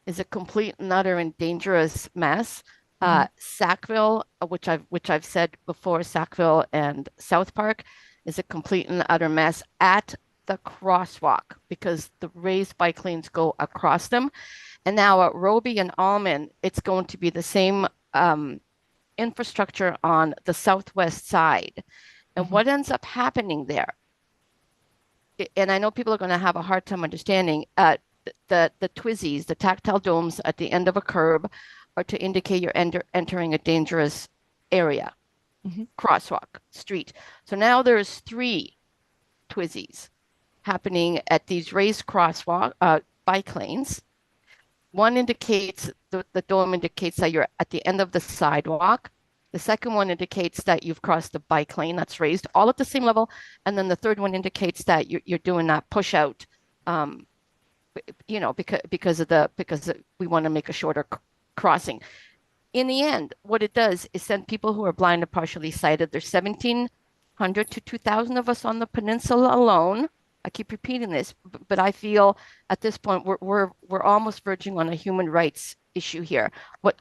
is a complete and utter and dangerous mess. Sackville, which I've said before, Sackville and South Park is a complete and utter mess at the crosswalk because the raised bike lanes go across them. And now at Roby and Almond, it's going to be the same infrastructure on the southwest side. And what ends up happening there, and I know people are going to have a hard time understanding, the Twizzies, the tactile domes at the end of a curb are to indicate you're entering a dangerous area, crosswalk, street. So now there's 3 Twizzies happening at these raised crosswalk bike lanes. One indicates, the dome indicates that you're at the end of the sidewalk. The second one indicates that you've crossed the bike lane that's raised, all at the same level. And then the third one indicates that you're doing that push out, you know, because we want to make a shorter crossing. In the end, what it does is send people who are blind or partially sighted. There's 1,700 to 2,000 of us on the peninsula alone. I keep repeating this, but I feel at this point we're almost verging on a human rights issue here.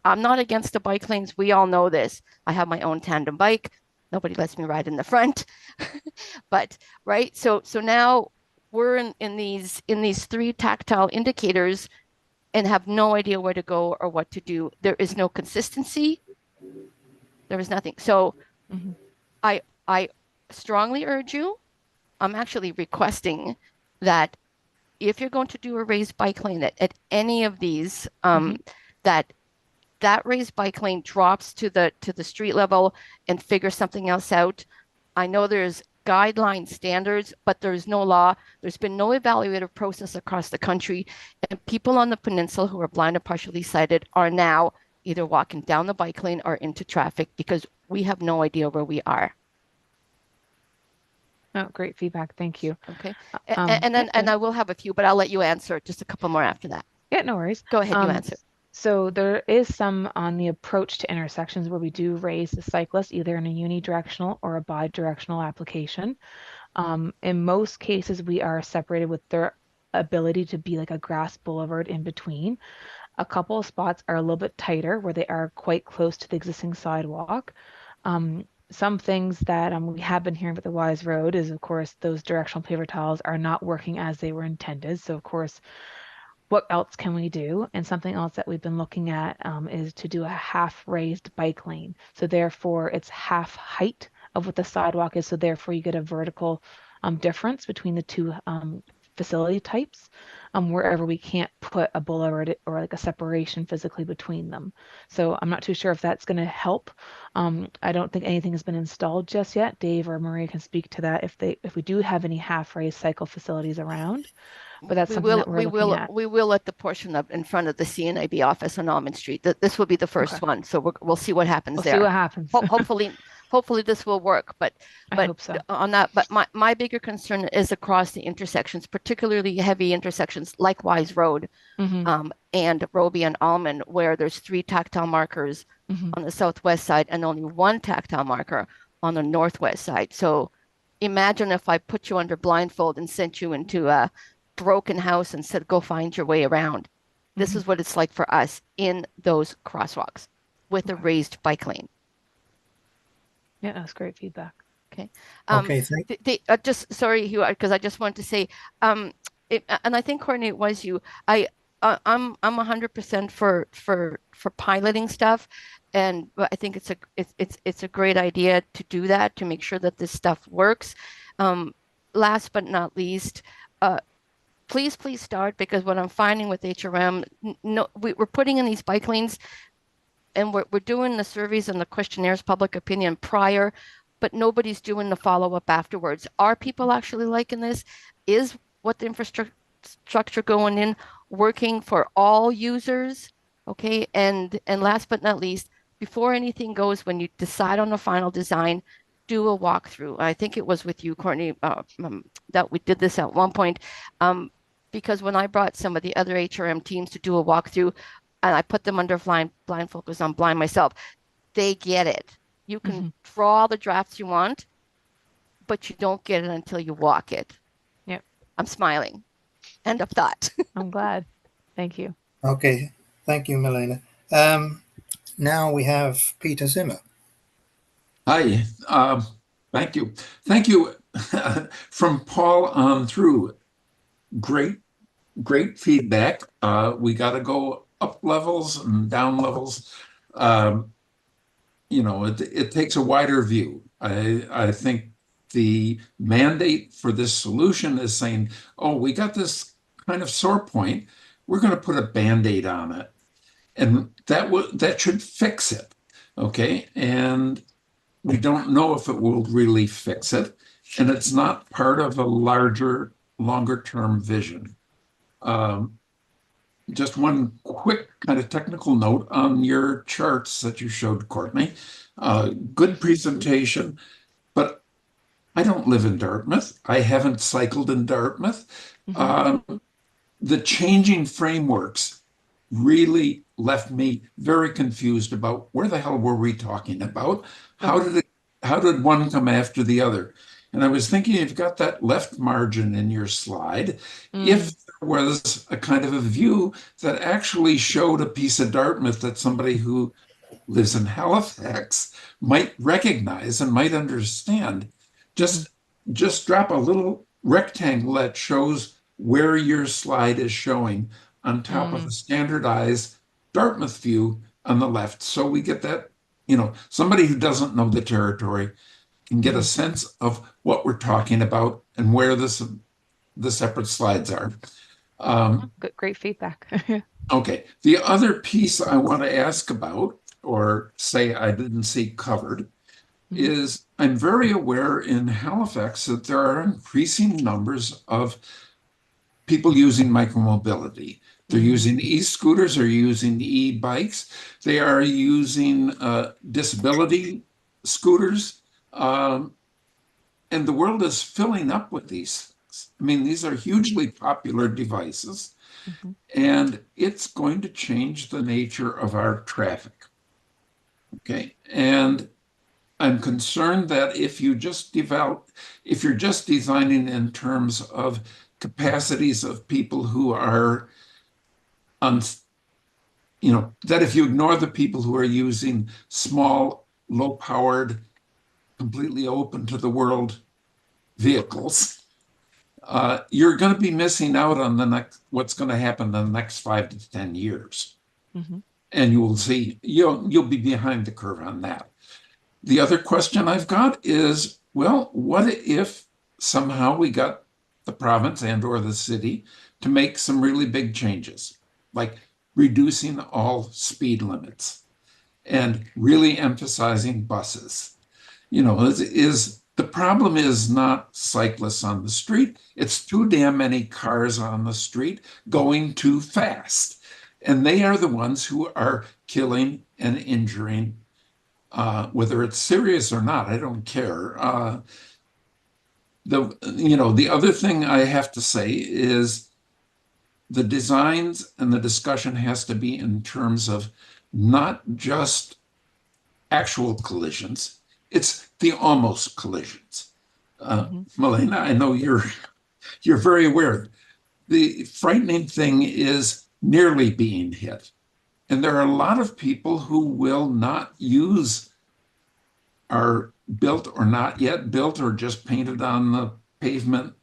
I'm not against the bike lanes. We all know this. I have my own tandem bike. Nobody lets me ride in the front, but right. So now we're in these 3 tactile indicators and have no idea where to go or what to do. There is no consistency. There is nothing. So I strongly urge you. I'm actually requesting that if you're going to do a raised bike lane at any of these, that raised bike lane drops to the street level and figure something else out. I know there's guideline standards, but there's no law. There's been no evaluative process across the country, and people on the peninsula who are blind or partially sighted are now either walking down the bike lane or into traffic because we have no idea where we are. Oh, great feedback. Thank you. Okay. And I will have a few, but I'll let you answer just a couple more after that. Yeah, no worries. Go ahead, you answer. So there is some on the approach to intersections where we do raise the cyclist either in a unidirectional or a bidirectional application. In most cases, we are separated with their ability to be like a grass boulevard in between. A couple of spots are a little bit tighter where they are quite close to the existing sidewalk. Some things that we have been hearing with the Wise Road is, of course, those directional paver tiles are not working as they were intended. So, of course, what else can we do? And something else that we've been looking at is to do a half raised bike lane. So therefore, it's half height of what the sidewalk is. So therefore, you get a vertical difference between the 2 facility types wherever we can't put a boulevard or like a separation physically between them. So I'm not too sure if that's going to help. I don't think anything has been installed just yet. Dave or Maria can speak to that if we do have any half-raised cycle facilities around. But that's something that we're looking at. We will at the portion up in front of the CNIB office on Almond Street. This will be the first one, so we'll see what happens there. See what happens. Hopefully this will work, but I hope so. On that. But my bigger concern is across the intersections, particularly heavy intersections like Wise Road and Roby and Almond, where there's 3 tactile markers on the southwest side and only 1 tactile marker on the northwest side. So imagine if I put you under blindfold and sent you into a broken house and said, go find your way around. This is what it's like for us in those crosswalks with a raised bike lane. Yeah, that's great feedback. Okay. Okay, just sorry, Hugh, because I just wanted to say, and I think Courtney, it was you. I'm 100% for piloting stuff, and I think it's a great idea to do that to make sure that this stuff works. Last but not least, please start, because what I'm finding with HRM, we're putting in these bike lanes and we're doing the surveys and the questionnaires, public opinion prior, but nobody's doing the follow-up afterwards. Are people actually liking this? Is what the infrastructure going in working for all users? Okay, and last but not least, before anything goes, when you decide on the final design, do a walkthrough. I think it was with you, Courtney, that we did this at one point, because when I brought some of the other HRM teams to do a walkthrough, and I put them under blindfold because I'm blind myself, they get it. You can draw all the drafts you want, but you don't get it until you walk it. Yep. I'm smiling. End of thought. I'm glad. Thank you. Okay. Thank you, Milena. Now we have Peter Zimmer. Hi, thank you. Thank you from Paul on through. Great feedback. We got to go up levels and down levels. It takes a wider view. I think the mandate for this solution is saying, oh, we got this kind of sore point. We're going to put a Band-Aid on it. And that should fix it. Okay. And we don't know if it will really fix it. And it's not part of a larger, longer term vision. Just one quick kind of technical note on your charts that you showed, Courtney. Good presentation, but I don't live in Dartmouth. I haven't cycled in Dartmouth. The changing frameworks really left me very confused about where the hell were we talking about? How did one come after the other? And I was thinking, you've got that left margin in your slide. If there was a kind of a view that actually showed a piece of Dartmouth that somebody who lives in Halifax might recognize and might understand, just drop a little rectangle that shows where your slide is showing on top of a standardized Dartmouth view on the left. So we get that, somebody who doesn't know the territory can get a sense of what we're talking about and where the separate slides are. Great feedback. Okay. The other piece I want to ask about, or say I didn't see covered, is I'm very aware in Halifax that there are increasing numbers of people using micromobility. They're using e-scooters, they're using e-bikes, they are using disability scooters, and the world is filling up with these things. I mean, these are hugely popular devices, and it's going to change the nature of our traffic. Okay, and I'm concerned that if you're just designing in terms of capacities of people who are that if you ignore the people who are using small, low-powered, completely open to the world vehicles, you're going to be missing out on what's going to happen in the next 5 to 10 years. And you will see, you'll be behind the curve on that. The other question I've got is, well, what if somehow we got the province and or the city to make some really big changes, like reducing all speed limits and really emphasizing buses? The problem is not cyclists on the street. It's too damn many cars on the street going too fast. And they are the ones who are killing and injuring, whether it's serious or not, I don't care. The other thing I have to say is the designs and the discussion has to be in terms of not just actual collisions, it's the almost collisions. Malena, I know you're very aware. The frightening thing is nearly being hit. And there are a lot of people who will not use our built or not yet built or just painted on the pavement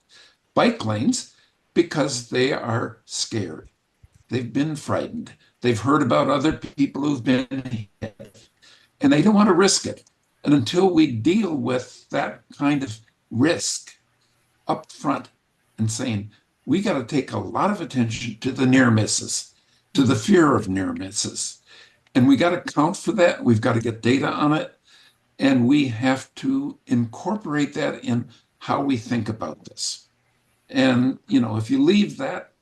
bike lanes because they are scared. They've been frightened. They've heard about other people who've been hit, and they don't want to risk it. And until we deal with that kind of risk up front and saying, we got to take a lot of attention to the near misses, to the fear of near misses. And we got to count for that. We've got to get data on it. And we have to incorporate that in how we think about this. And, if you leave that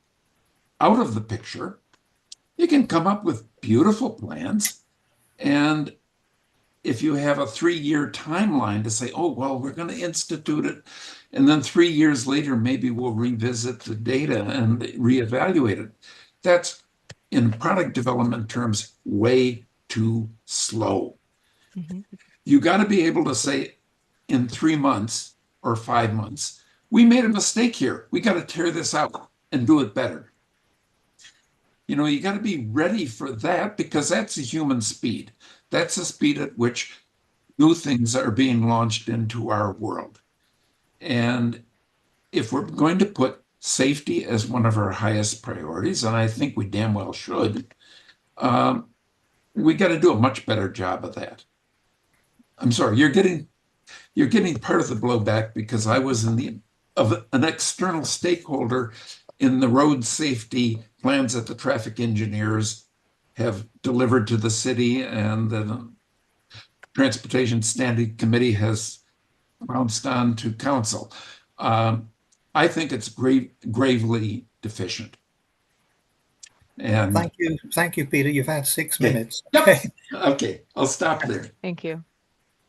out of the picture, you can come up with beautiful plans. And if you have a 3-year timeline to say, oh, well, we're going to institute it, and then 3 years later, maybe we'll revisit the data and reevaluate it. That's, in product development terms, way too slow. You got to be able to say in 3 months or 5 months, we made a mistake here. We got to tear this out and do it better. You know, you got to be ready for that because that's a human speed. That's the speed at which new things are being launched into our world. And if we're going to put safety as one of our highest priorities, and I think we damn well should, we got to do a much better job of that. I'm sorry, you're getting part of the blowback because I was an external stakeholder in the road safety plans that the traffic engineers have delivered to the city, and the Transportation Standing Committee has bounced on to council. I think it's gravely deficient. And thank you, Peter. You've had 6 Okay. minutes. Yep. Okay, I'll stop there. Thank you.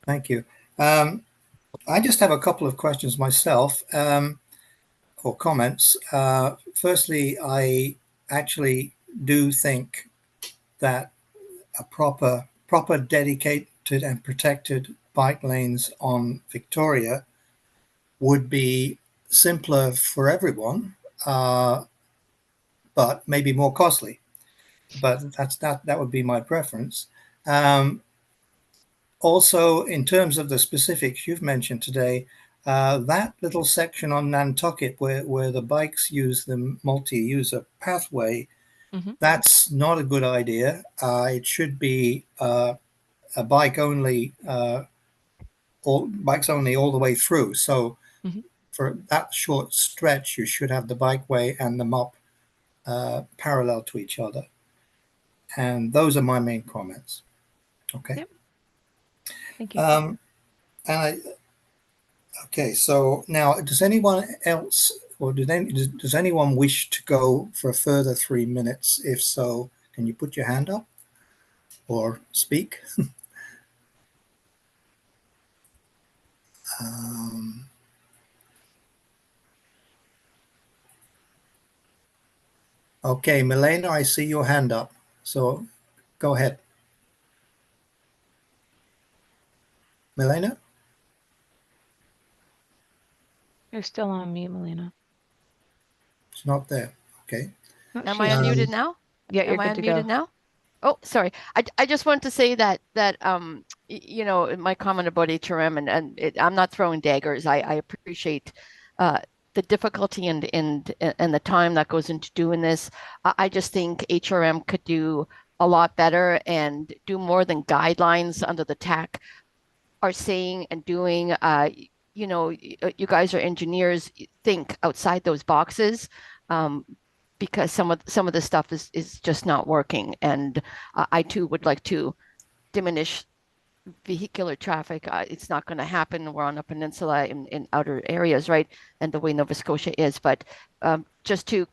Thank you. I just have a couple of questions myself, or comments. Firstly, I actually do think that a proper dedicated and protected bike lanes on Victoria would be simpler for everyone, but maybe more costly. But that would be my preference. Also, in terms of the specifics you've mentioned today, that little section on Nantucket where the bikes use the multi-user pathway, that's not a good idea. It should be a bikes only all the way through. So for that short stretch, you should have the bikeway and the MOP parallel to each other. And those are my main comments. Okay. Yep. Thank you. Okay, so now does anyone else, or does anyone wish to go for a further 3 minutes? If so, can you put your hand up or speak? Okay, Milena, I see your hand up, so go ahead. Milena? You're still on mute, Melina. It's not there. Okay. Am I unmuted now? Yeah, you're Am I good to go. unmuted now? Oh, sorry. I just want to say that you know, my comment about HRM and I'm not throwing daggers. I appreciate the difficulty and the time that goes into doing this. I just think HRM could do a lot better and do more than guidelines under the TAC are saying and doing. You know, you guys are engineers. Think outside those boxes. Because some of the stuff is just not working, and I too would like to diminish vehicular traffic. It's not going to happen. We're on a peninsula in outer areas, right? And the way Nova Scotia is, but just to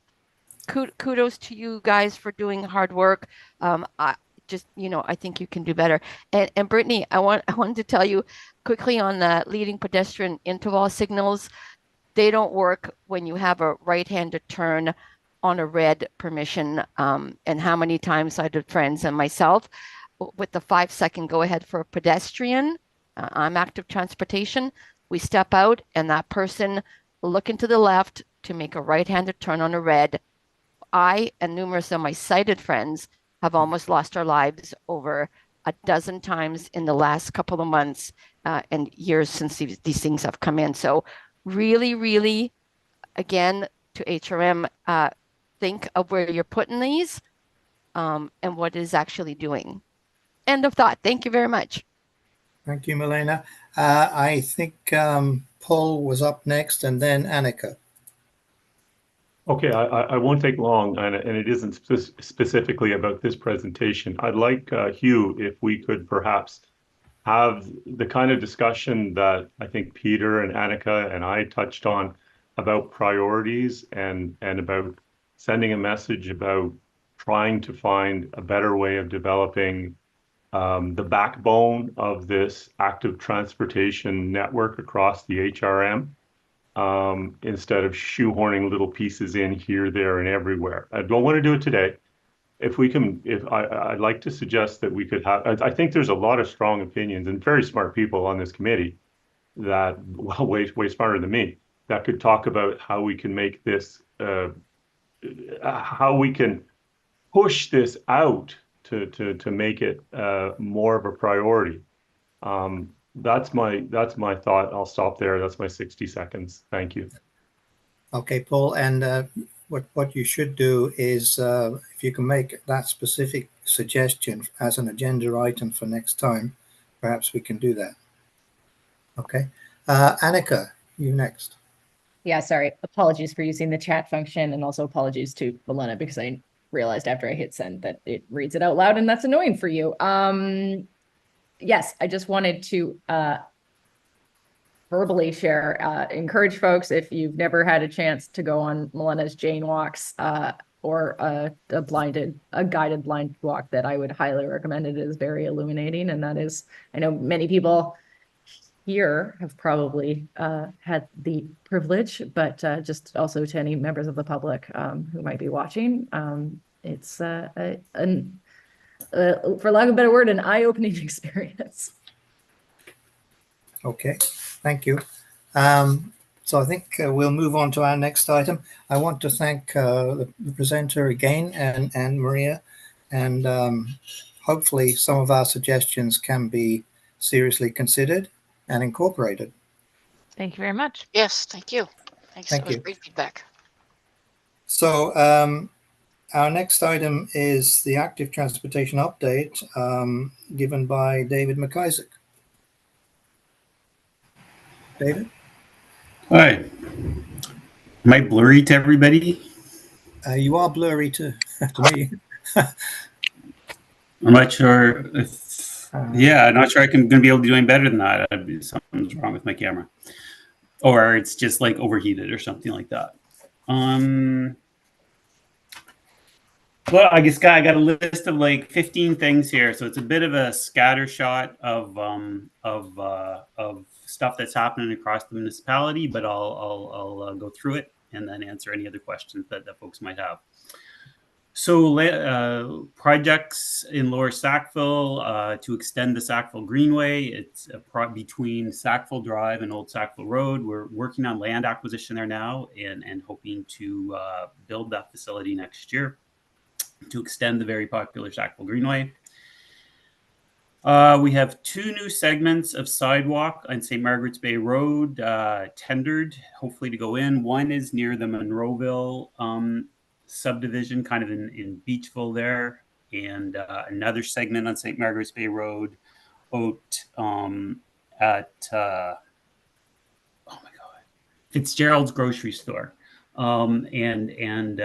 kudos to you guys for doing hard work. I think you can do better. And Brittany, I wanted to tell you quickly on the leading pedestrian interval signals. They don't work when you have a right-handed turn on a red permission, and how many times I did friends and myself with the 5-second go ahead for a pedestrian. I'm active transportation. We step out and that person will look into the left to make a right-handed turn on a red. I and numerous of my sighted friends have almost lost our lives over a dozen times in the last couple of months and years since these things have come in. So really, really, again, to HRM, think of where you're putting these and what it is actually doing. End of thought. Thank you very much. Thank you, Milena. I think Paul was up next and then Annika. Okay, I won't take long, and it isn't specifically about this presentation. I'd like, Hugh, if we could perhaps have the kind of discussion that I think Peter and Annika and I touched on about priorities and about sending a message about trying to find a better way of developing the backbone of this active transportation network across the HRM, instead of shoehorning little pieces in here, there, and everywhere. I don't want to do it today. If we can, I'd like to suggest that we could have, I think there's a lot of strong opinions and very smart people on this committee that, well, way smarter than me, that could talk about how we can make this, how we can push this out to make it more of a priority. That's my thought. I'll stop there. That's my 60 seconds. Thank you. Okay, Paul, and what you should do is if you can make that specific suggestion as an agenda item for next time, perhaps we can do that. Okay. Annika, you next. Yeah, sorry. Apologies for using the chat function, and also apologies to Milena because I realized after I hit send that it reads it out loud, and that's annoying for you. Yes, I just wanted to verbally share, encourage folks, if you've never had a chance to go on Milena's Jane walks or a guided blind walk, that I would highly recommend. It is very illuminating, and that is, I know many people here have probably had the privilege, but just also to any members of the public who might be watching, it's for lack of a better word, an eye-opening experience. Okay, thank you. So I think we'll move on to our next item. I want to thank the presenter again and Maria, and hopefully some of our suggestions can be seriously considered and incorporated. Thank you very much. Yes, thank you. Thanks. Thank That was you. great feedback. So our next item is the active transportation update given by David McIsaac. David? Hi. Am I blurry to everybody? You are blurry to me. I'm not sure if, yeah, I'm not sure I'm going to be able to do any better than that. Something's wrong with my camera. Or it's just like overheated or something like that. Well, I guess I got a list of like 15 things here, so it's a bit of a scatter shot of stuff that's happening across the municipality. But I'll go through it and then answer any other questions that folks might have. So projects in Lower Sackville to extend the Sackville Greenway. It's between Sackville Drive and Old Sackville Road. We're working on land acquisition there now and hoping to build that facility next year to extend the very popular Sackville Greenway. We have 2 new segments of sidewalk on St. Margaret's Bay Road tendered, hopefully to go in. One is near the Monroeville subdivision, kind of in Beachville there, and another segment on St. Margaret's Bay Road out at oh my God, Fitzgerald's grocery store, and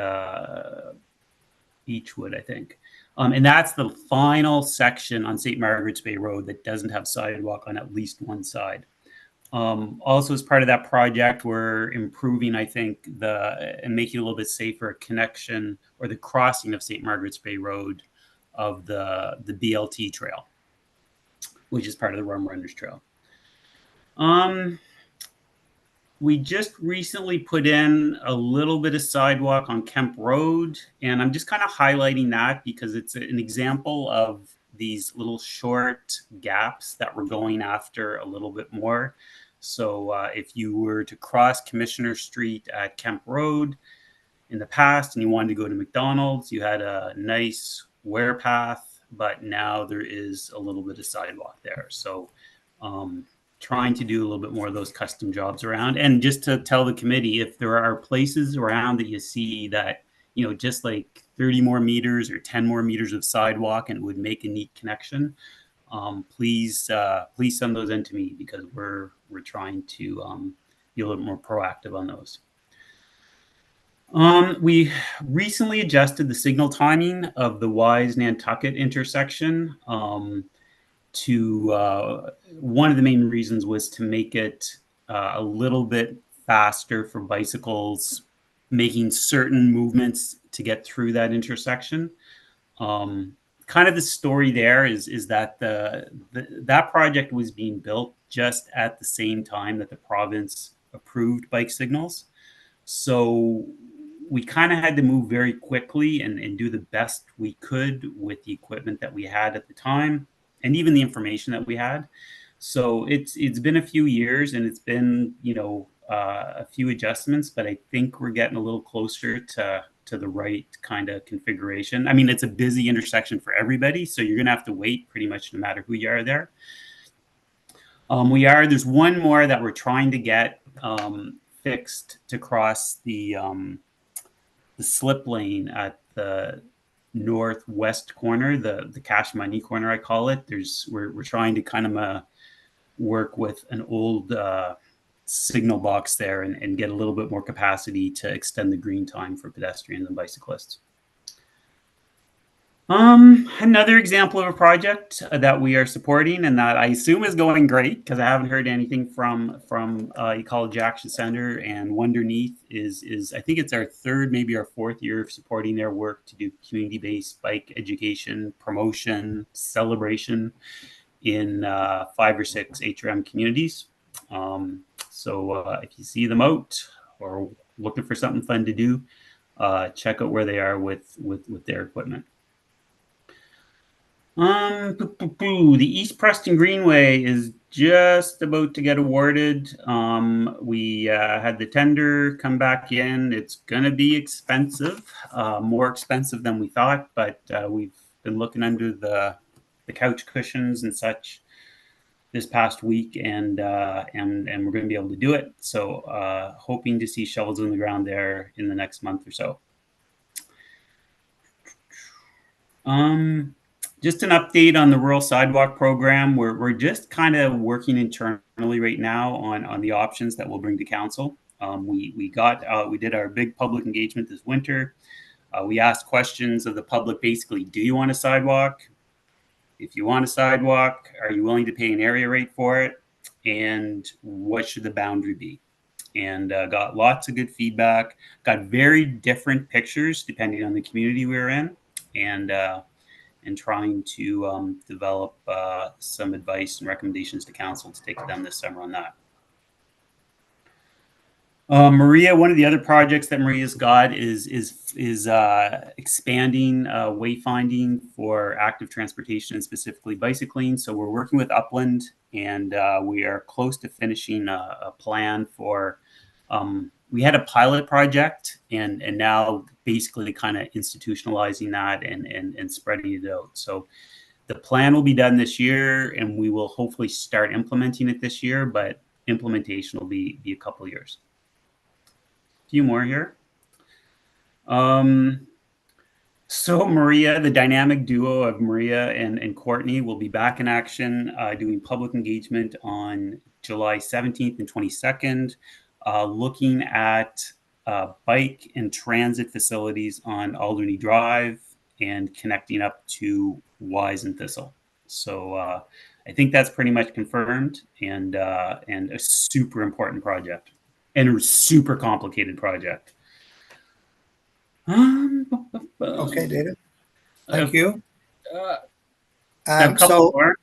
Beechwood, I think. And that's the final section on St. Margaret's Bay Road that doesn't have sidewalk on at least one side. Also, as part of that project, we're improving, I think, and making a little bit safer connection or the crossing of St. Margaret's Bay Road of the BLT trail, which is part of the Rum Runners Trail. We just recently put in a little bit of sidewalk on Kemp Road, and I'm just kind of highlighting that because it's an example of these little short gaps that we're going after a little bit more. So if you were to cross Commissioner Street at Kemp Road in the past and you wanted to go to McDonald's, you had a nice wear path, but now there is a little bit of sidewalk there. So trying to do a little bit more of those custom jobs around. And just to tell the committee, if there are places around that you see that, you know, just like 30 more meters or 10 more meters of sidewalk and it would make a neat connection, please send those in to me because we're trying to be a little more proactive on those. We recently adjusted the signal timing of the Wise Nantucket intersection to one of the main reasons was to make it a little bit faster for bicycles making certain movements to get through that intersection. Kind of the story there is that that project was being built just at the same time that the province approved bike signals. So we kind of had to move very quickly and do the best we could with the equipment that we had at the time and even the information that we had. So it's been a few years and it's been, you know, a few adjustments, but I think we're getting a little closer to to the right kind of configuration. I mean, it's a busy intersection for everybody, so you're gonna have to wait pretty much no matter who you are there. There's one more that we're trying to get fixed to cross the slip lane at the northwest corner, the Cash Money corner, I call it. We're trying to kind of work with an old signal box there and get a little bit more capacity to extend the green time for pedestrians and bicyclists. Another example of a project that we are supporting and that I assume is going great because I haven't heard anything from Ecology Action Center and Wonderneath is I think it's our third, maybe our fourth year of supporting their work to do community-based bike education, promotion, celebration in 5 or 6 HRM communities. So if you see them out or looking for something fun to do, check out where they are with their equipment. The East Preston Greenway is just about to get awarded. We had the tender come back in. It's going to be expensive, more expensive than we thought, but we've been looking under the couch cushions and such this past week, and we're going to be able to do it. So hoping to see shovels in the ground there in the next month or so. Just an update on the rural sidewalk program. We're just kind of working internally right now on the options that we'll bring to council. We did our big public engagement this winter. We asked questions of the public, basically, do you want a sidewalk? If you want a sidewalk, are you willing to pay an area rate for it? And what should the boundary be? And got lots of good feedback, got very different pictures depending on the community we were in, and trying to develop some advice and recommendations to council to take to them this summer on that. Maria, one of the other projects that Maria's got is expanding wayfinding for active transportation and specifically bicycling. So we're working with Upland, and we are close to finishing a plan for. We had a pilot project, and now basically kind of institutionalizing that and spreading it out. So the plan will be done this year, and we will hopefully start implementing it this year, but implementation will be a couple of years. A few more here. So Maria, the dynamic duo of Maria and Courtney will be back in action doing public engagement on July 17th and 22nd. Looking at bike and transit facilities on Alderney Drive and connecting up to Wise and Thistle. So I think that's pretty much confirmed, and a super important project and a super complicated project. Okay, David. Thank you. More.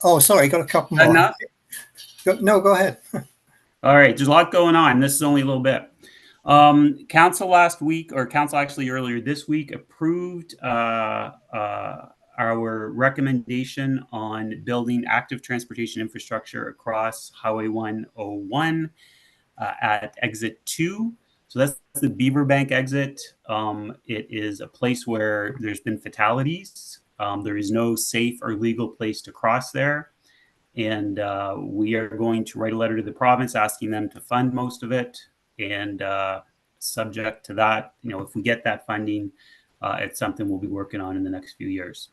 Oh, sorry, got a couple more. Enough? No, go ahead. All right, there's a lot going on. This is only a little bit. Council last week, or council actually earlier this week, approved our recommendation on building active transportation infrastructure across Highway 101 at exit 2. So that's the Beaverbank exit. It is a place where there's been fatalities. There is no safe or legal place to cross there. And we are going to write a letter to the province asking them to fund most of it. And subject to that, if we get that funding, it's something we'll be working on in the next few years.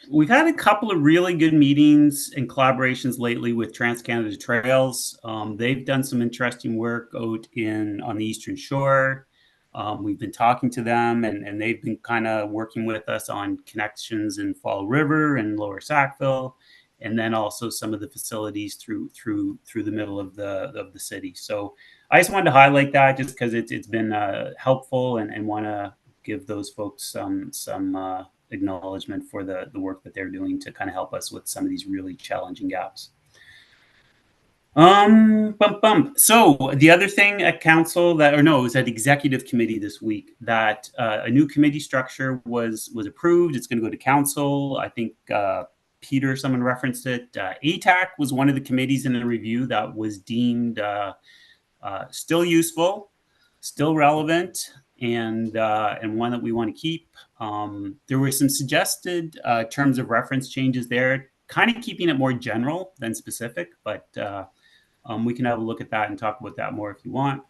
We've had a couple of really good meetings and collaborations lately with TransCanada Trails. They've done some interesting work out on the Eastern Shore. We've been talking to them, and they've been kind of working with us on connections in Fall River and Lower Sackville, and then also some of the facilities through the middle of the city. So I just wanted to highlight that just because it's been helpful, and want to give those folks some acknowledgement for the work that they're doing to kind of help us with some of these really challenging gaps. So the other thing at council it was at executive committee this week that a new committee structure was approved. It's going to go to council. I think Peter, someone referenced it. ATAC was one of the committees in the review that was deemed still useful, still relevant, and one that we want to keep. There were some suggested terms of reference changes there, kind of keeping it more general than specific, but we can have a look at that and talk about that more if you want.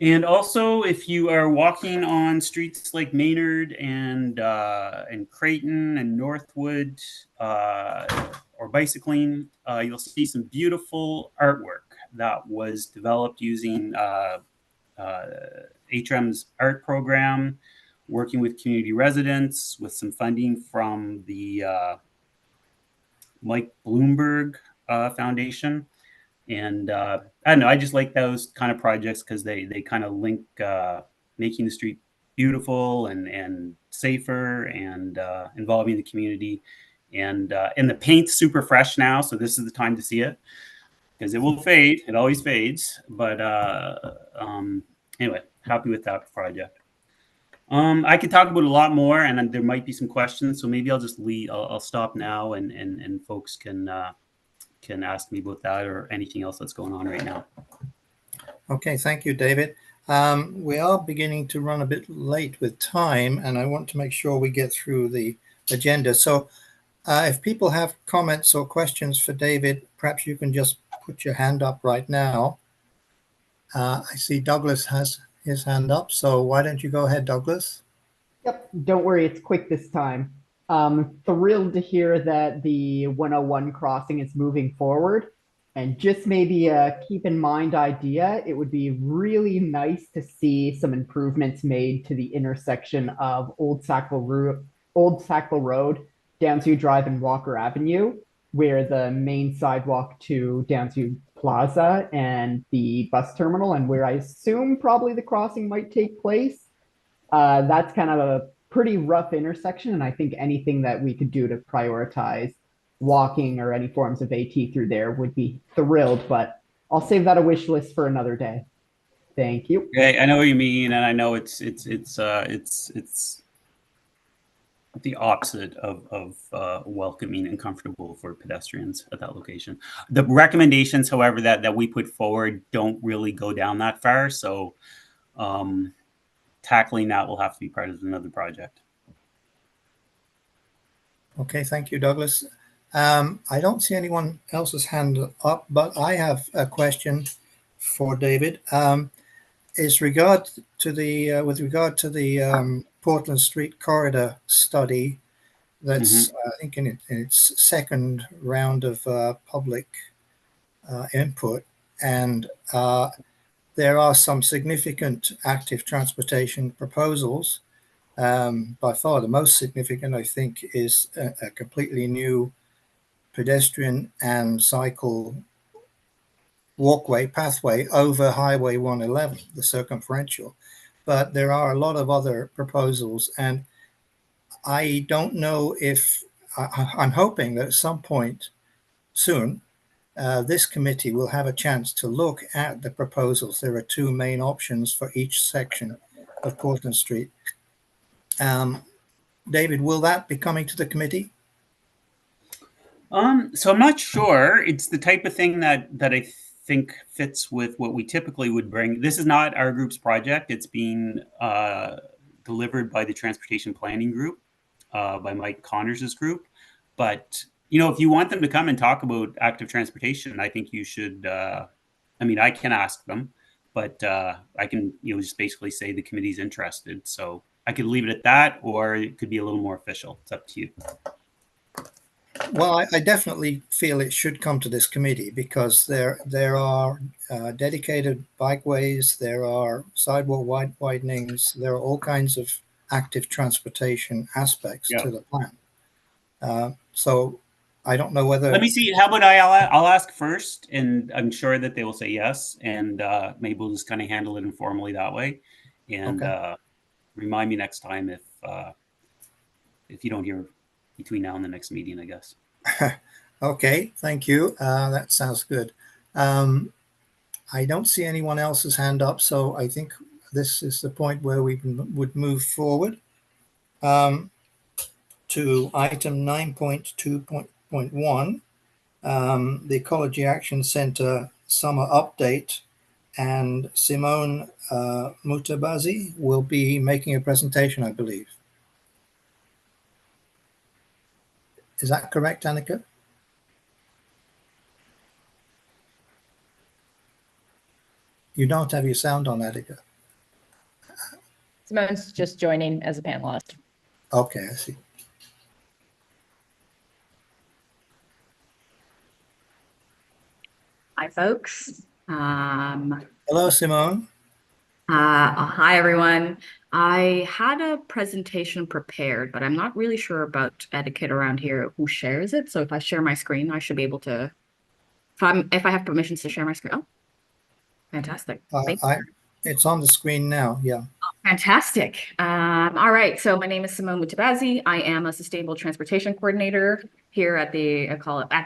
And also, if you are walking on streets like Maynard and Creighton and Northwood, or bicycling, you'll see some beautiful artwork that was developed using HM's art program, working with community residents, with some funding from the Mike Bloomberg Foundation. And I don't know, I just like those kind of projects because they kind of link making the street beautiful and safer and involving the community. And the paint's super fresh now, so this is the time to see it because it will fade. It always fades. But anyway, happy with that project. I could talk about a lot more, and there might be some questions. So maybe I'll just leave. I'll stop now, and folks can ask me about that or anything else that's going on right now. Okay, thank you, David. We are beginning to run a bit late with time, and I want to make sure we get through the agenda. So if people have comments or questions for David, perhaps you can just put your hand up right now. I see Douglas has his hand up, so why don't you go ahead, Douglas? Yep, don't worry, it's quick this time. Thrilled to hear that the 101 crossing is moving forward. And just maybe a keep in mind idea, it would be really nice to see some improvements made to the intersection of Old Sackville Road, Downsview Drive, and Walker Avenue, where the main sidewalk to Downsview Plaza and the bus terminal, and where I assume probably the crossing might take place. That's kind of a pretty rough intersection, and I think anything that we could do to prioritize walking or any forms of AT through there would be thrilled, but I'll save that a wish list for another day. Thank you. Okay, I know what you mean, and I know it's the opposite of welcoming and comfortable for pedestrians at that location. The recommendations, however, that we put forward don't really go down that far, so tackling that will have to be part of another project. Okay, thank you, Douglas. I don't see anyone else's hand up, but I have a question for David. With regard to the Portland Street Corridor study, that's I think in its second round of public input, and there are some significant active transportation proposals. By far the most significant, I think, is a completely new pedestrian and cycle walkway pathway over Highway 111, the circumferential. But there are a lot of other proposals, and I don't know if I'm hoping that at some point soon this committee will have a chance to look at the proposals. There are two main options for each section of Portland Street. David, will that be coming to the committee? So I'm not sure. It's the type of thing that I think fits with what we typically would bring. This is not our group's project. It's being delivered by the Transportation Planning Group, by Mike Connors' group. But, you know, if you want them to come and talk about active transportation, I think you should, I mean, I can ask them, but I can, just basically say the committee's interested. So I could leave it at that, or it could be a little more official. It's up to you. Well, I definitely feel it should come to this committee because there are dedicated bikeways, there are sidewalk widenings, there are all kinds of active transportation aspects to the plan. So I don't know whether. Let me see. How about I'll ask first, and I'm sure that they will say yes, and maybe we'll just kind of handle it informally that way. And remind me next time if you don't hear between now and the next meeting, I guess. Okay, thank you. That sounds good. I don't see anyone else's hand up, so I think this is the point where we would move forward to item 9.2.1, the Ecology Action Center summer update. and Simone Mutabazi will be making a presentation, I believe. Is that correct, Annika? You don't have your sound on, Annika. Simone's just joining as a panelist. Okay, I see. Hi, folks. Hello, Simone. Hi, everyone. I had a presentation prepared, but I'm not really sure about etiquette around here, who shares it. So if I share my screen, I should be able to, if I have permissions to share my screen. Oh, fantastic. Thank you. It's on the screen now, yeah. Fantastic. All right. So my name is Simone Mutabazi. I am a sustainable transportation coordinator here at the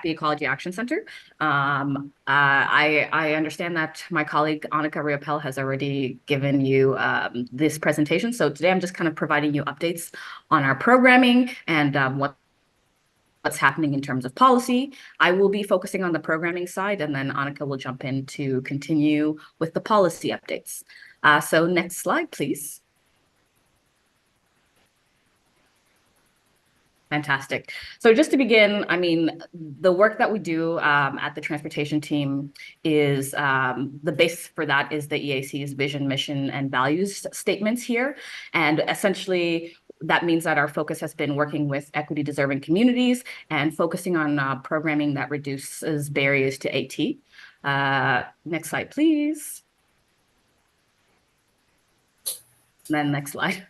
Ecology Action Center. I understand that my colleague Annika Riopel has already given you this presentation. So today I'm just kind of providing you updates on our programming and what's happening in terms of policy. I will be focusing on the programming side, and then Annika will jump in to continue with the policy updates. So next slide, please. Fantastic. So just to begin, I mean, the work that we do at the transportation team is the basis for that is the EAC's vision, mission, and values statements here. And essentially, that means that our focus has been working with equity deserving communities and focusing on programming that reduces barriers to AT. Next slide, please. And then next slide.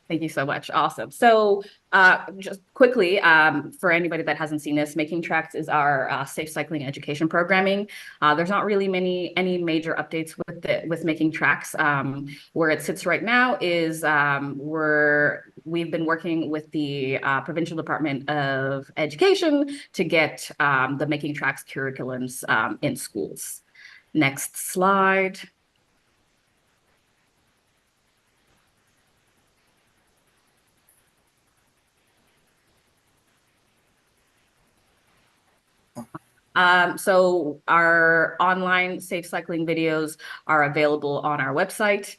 Thank you so much. Awesome. So just quickly, for anybody that hasn't seen this, Making Tracks is our safe cycling education programming. There's not really any major updates with Making Tracks. Where it sits right now is we've been working with the Provincial Department of Education to get the Making Tracks curriculums in schools. Next slide. So our online safe cycling videos are available on our website.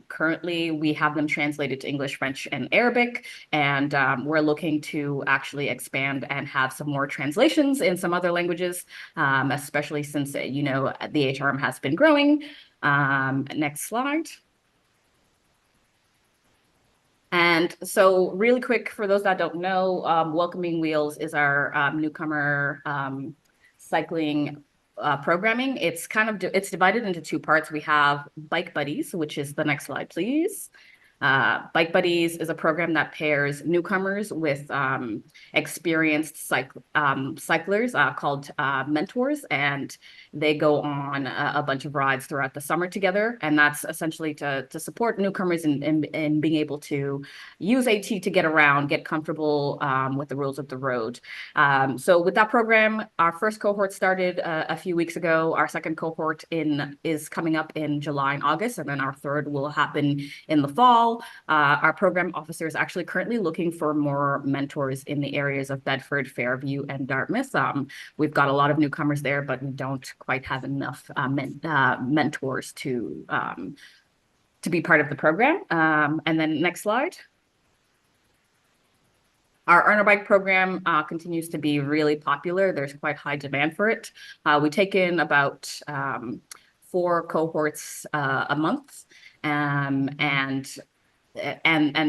Currently, we have them translated to English, French, and Arabic, and we're looking to actually expand and have some more translations in some other languages, especially since, you know, the HRM has been growing. Next slide. And so really quick, for those that don't know, Welcoming Wheels is our newcomer cycling programming. It's it's divided into two parts. We have Bike Buddies, which is the next slide, please. Bike Buddies is a program that pairs newcomers with experienced cyclers called mentors, and they go on a bunch of rides throughout the summer together. And that's essentially to support newcomers in being able to use AT to get around, get comfortable with the rules of the road. So with that program, our first cohort started a few weeks ago. Our second cohort is coming up in July and August, and then our third will happen in the fall. Our program officer is actually currently looking for more mentors in the areas of Bedford, Fairview, and Dartmouth. We've got a lot of newcomers there, but we don't quite have enough mentors to be part of the program. And then next slide. Our Earn a Bike program continues to be really popular. There's quite high demand for it. We take in about 4 cohorts a month. And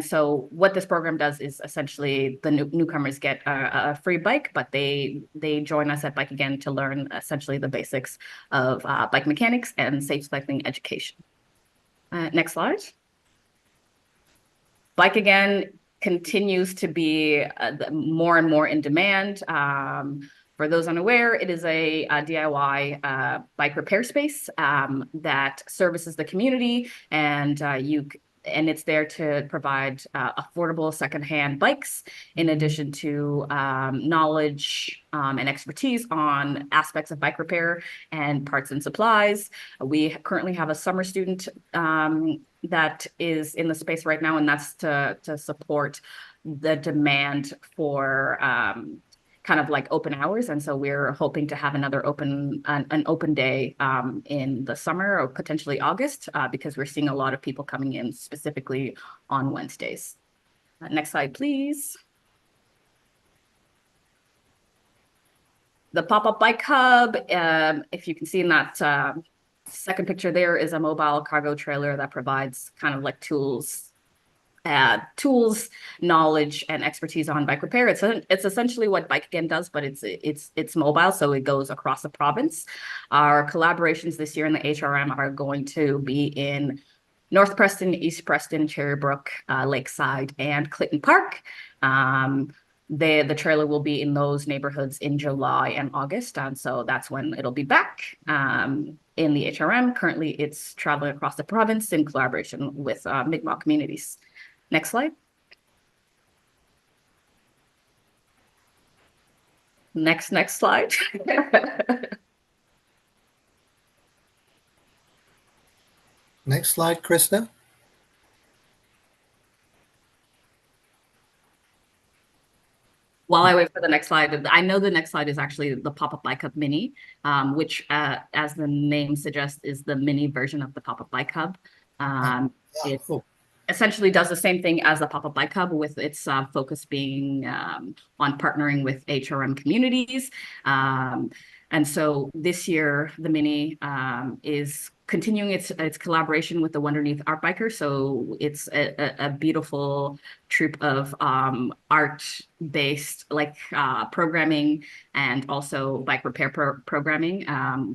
so what this program does is essentially the newcomers get a free bike, but they join us at Bike Again to learn essentially the basics of bike mechanics and safe cycling education. Next slide. Bike Again continues to be more and more in demand. For those unaware, it is a DIY bike repair space that services the community, and it's there to provide affordable secondhand bikes, in addition to knowledge and expertise on aspects of bike repair and parts and supplies. We currently have a summer student that is in the space right now, and that's to support the demand for kind of like open hours. And so we're hoping to have another an open day in the summer or potentially August because we're seeing a lot of people coming in specifically on Wednesdays. Next slide, please. The pop-up bike hub, if you can see in that second picture, there is a mobile cargo trailer that provides kind of like tools, knowledge, and expertise on bike repair. It's essentially what Bike Again does, but it's mobile, so it goes across the province. Our collaborations this year in the HRM are going to be in North Preston, East Preston, Cherrybrook, Lakeside, and Clinton Park. The trailer will be in those neighborhoods in July and August, and so that's when it'll be back in the HRM. Currently, it's traveling across the province in collaboration with Mi'kmaq communities. Next slide. Next slide. Next slide, Krista. While I wait for the next slide, I know the next slide is actually the Pop-Up Bike Hub Mini, which, as the name suggests, is the mini version of the Pop-Up Bike Hub. It essentially does the same thing as the Pop-Up Bike Hub, with its focus being on partnering with HRM communities. And so this year, the Mini is continuing its collaboration with the Wonderneath Art Bikers. So it's a beautiful troupe of art-based programming and also bike repair programming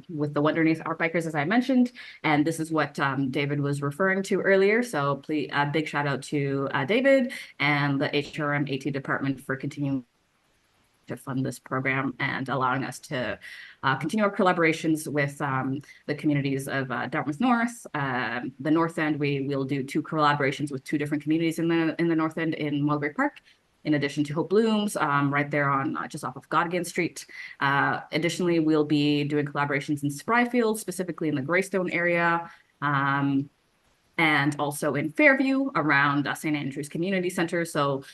with the Wonderneath Art Bikers, as I mentioned. And this is what David was referring to earlier. So please, a big shout out to David and the HRM AT department for continuing to fund this program and allowing us to continue our collaborations with the communities of Dartmouth North, the North End. We will do 2 collaborations with 2 different communities in the North End in Mulberry Park, in addition to Hope Blooms, right there on just off of Godagain Street. Additionally, we'll be doing collaborations in Spryfield, specifically in the Greystone area, and also in Fairview around St. Andrews Community Center. So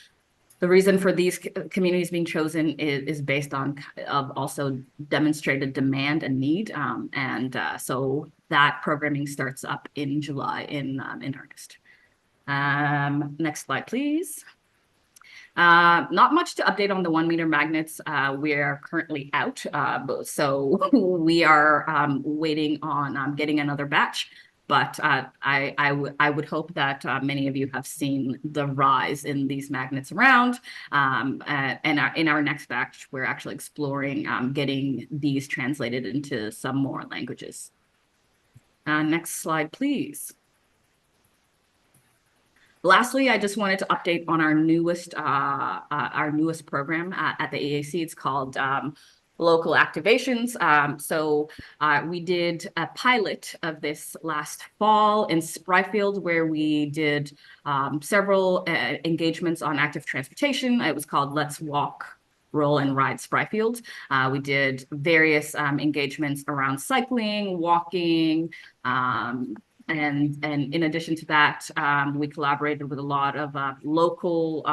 the reason for these communities being chosen is based on also demonstrated demand and need. So that programming starts up in July in earnest. Next slide, please. Not much to update on the 1 meter magnets. We are currently out. So we are waiting on getting another batch. But I would hope that many of you have seen the rise in these magnets around. And in our next batch, we're actually exploring getting these translated into some more languages. Next slide, please. Lastly, I just wanted to update on our newest program at the AAC. It's called Local Activations. So we did a pilot of this last fall in Spryfield, where we did several engagements on active transportation. It was called Let's Walk, Roll and Ride Spryfield. We did various engagements around cycling, walking, and in addition to that, we collaborated with a lot of local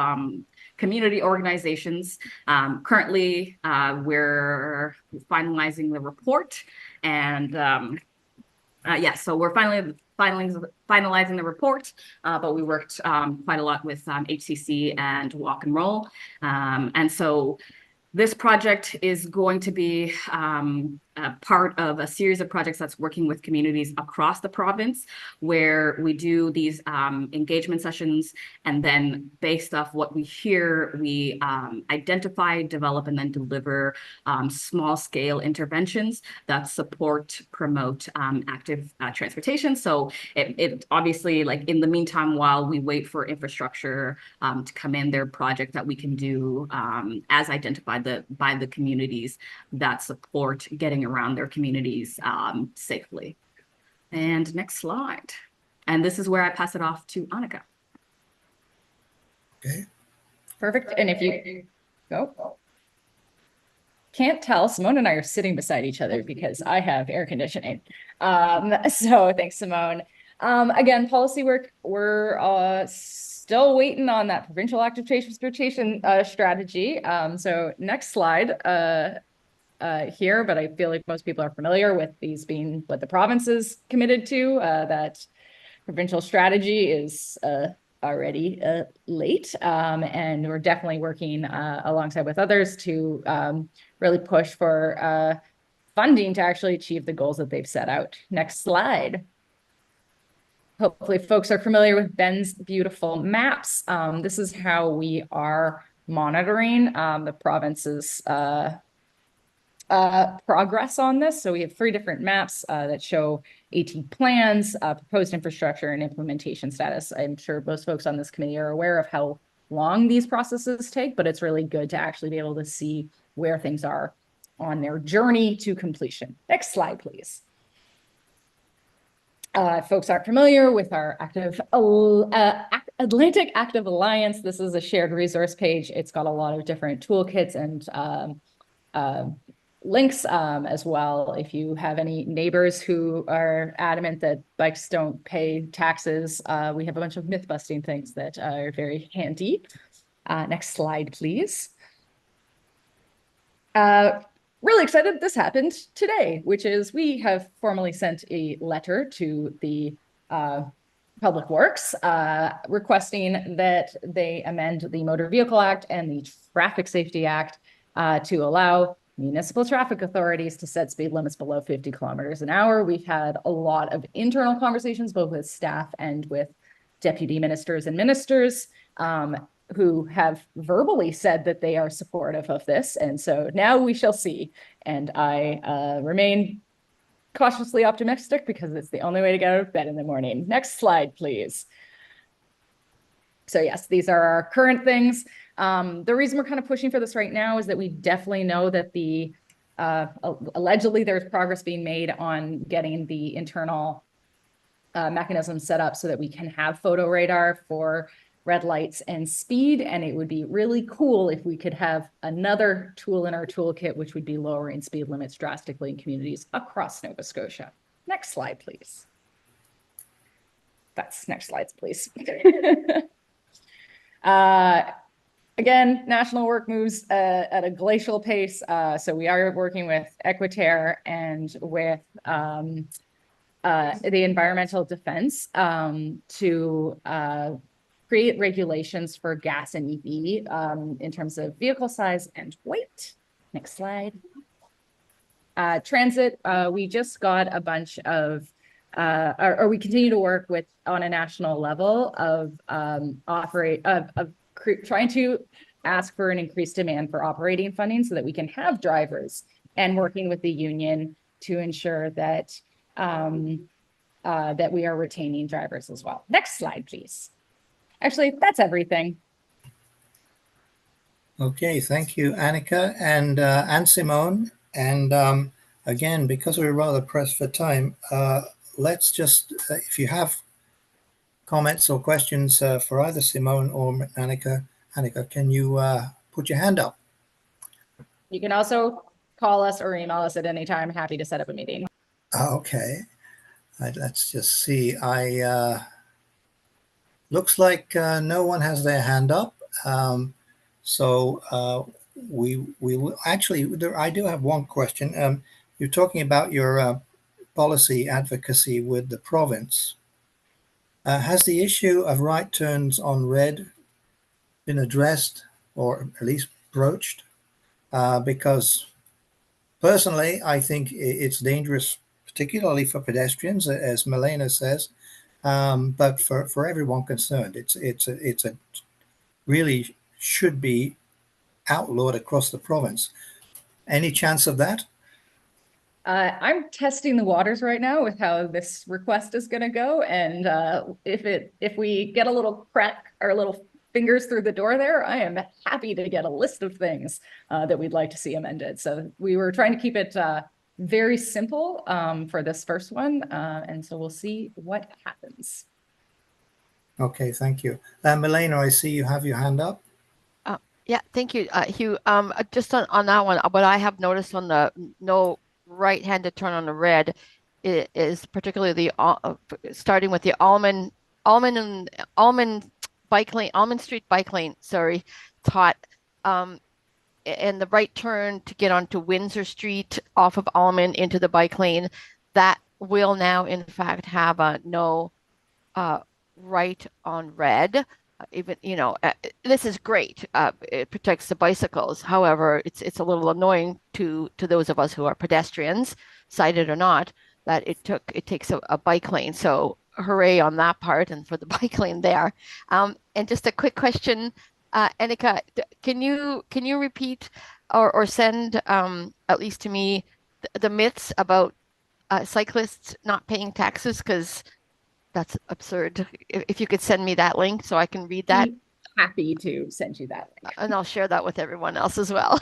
community organizations. Currently, we're finalizing the report, and so we're finalizing the report, but we worked quite a lot with HCC and Walk and Roll. And so this project is going to be a part of a series of projects that's working with communities across the province, where we do these engagement sessions, and then based off what we hear, we identify, develop, and then deliver small scale interventions that support, promote active transportation. So it obviously, like, in the meantime, while we wait for infrastructure to come in, there are projects that we can do as identified by the communities that support getting around their communities safely. And next slide. And this is where I pass it off to Annika. Okay. Perfect. And if you go. Can't tell, Simone and I are sitting beside each other because I have air conditioning. So thanks, Simone. Again, policy work, we're still waiting on that provincial active transportation strategy. So next slide here, but I feel like most people are familiar with these being what the province is committed to. That provincial strategy is already late, and we're definitely working alongside with others to really push for funding to actually achieve the goals that they've set out. Next slide. Hopefully folks are familiar with Ben's beautiful maps. This is how we are monitoring the province's progress on this. So we have 3 different maps that show AT plans, proposed infrastructure, and implementation status. I'm sure most folks on this committee are aware of how long these processes take, but it's really good to actually be able to see where things are on their journey to completion. Next slide, please. Folks aren't familiar with our Atlantic Active Alliance. This is a shared resource page. It's got a lot of different toolkits and links as well. If you have any neighbors who are adamant that bikes don't pay taxes, we have a bunch of myth busting things that are very handy. Next slide, please. Really excited this happened today, which is we have formally sent a letter to the Public Works requesting that they amend the Motor Vehicle Act and the Traffic Safety Act to allow municipal traffic authorities to set speed limits below 50 kilometers an hour. We've had a lot of internal conversations, both with staff and with deputy ministers and ministers, who have verbally said that they are supportive of this. And so now we shall see. And I remain cautiously optimistic because it's the only way to go to bed in the morning. Next slide, please. So yes, these are our current things. The reason we're kind of pushing for this right now is that we definitely know that the allegedly there's progress being made on getting the internal mechanism set up so that we can have photo radar for red lights and speed. And it would be really cool if we could have another tool in our toolkit, which would be lowering speed limits drastically in communities across Nova Scotia. Next slide, please. That's next slides, please. Again, national work moves at a glacial pace. So we are working with Equiterre and with the Environmental Defense to create regulations for gas and EV in terms of vehicle size and weight. Next slide. Transit, we just got a bunch of, or we continue to work with on a national level of trying to ask for an increased demand for operating funding so that we can have drivers, and working with the union to ensure that that we are retaining drivers as well. Next slide, please. Actually, that's everything. Okay, thank you, Annika and Simone. And again, because we're rather pressed for time, let's just, if you have comments or questions for either Simone or Annika, can you put your hand up? You can also call us or email us at any time. Happy to set up a meeting. Okay, let's just see. Looks like no one has their hand up. So we will actually, I do have one question. You're talking about your policy advocacy with the province. Has the issue of right turns on red been addressed or at least broached? Because personally, I think it's dangerous, particularly for pedestrians, as Milena says, but for everyone concerned, it's a really should be outlawed across the province. Any chance of that? I'm testing the waters right now with how this request is going to go, and if we get a little crack or a little fingers through the door there, I am happy to get a list of things that we'd like to see amended. So we were trying to keep it very simple for this first one, and so we'll see what happens. Okay, thank you. Milena, I see you have your hand up. Yeah, thank you, Hugh. Just on that one, what I have noticed on the no right-handed turn on the red is particularly the starting with the almond bike lane, Almond Street bike lane, sorry, taught, and the right turn to get onto Windsor Street off of Almond into the bike lane, that will now in fact have a no right on red. Even, you know, this is great. It protects the bicycles. However, it's a little annoying to those of us who are pedestrians, sighted or not, that it takes a bike lane. So hooray on that part and for the bike lane there. And just a quick question, Annika, can you repeat or send at least to me the myths about cyclists not paying taxes? Because that's absurd. If you could send me that link so I can read that. Happy to send you that link. And I'll share that with everyone else as well.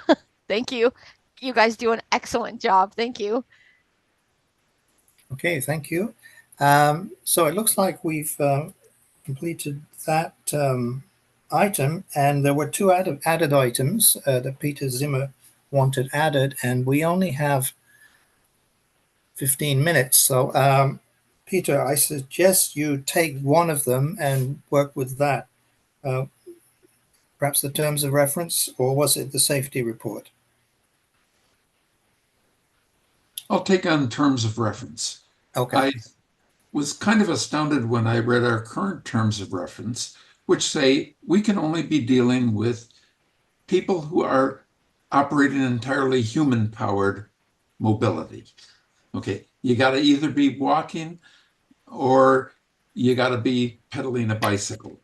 Thank you. You guys do an excellent job. Thank you. Okay, thank you. So it looks like we've completed that item, and there were two added items that Peter Zimmer wanted added, and we only have 15 minutes. So Peter, I suggest you take one of them and work with that. Perhaps the terms of reference, or was it the safety report? I'll take on terms of reference. Okay. I was kind of astounded when I read our current terms of reference, which say we can only be dealing with people who are operating entirely human-powered mobility. Okay, you got to either be walking or you got to be pedaling a bicycle.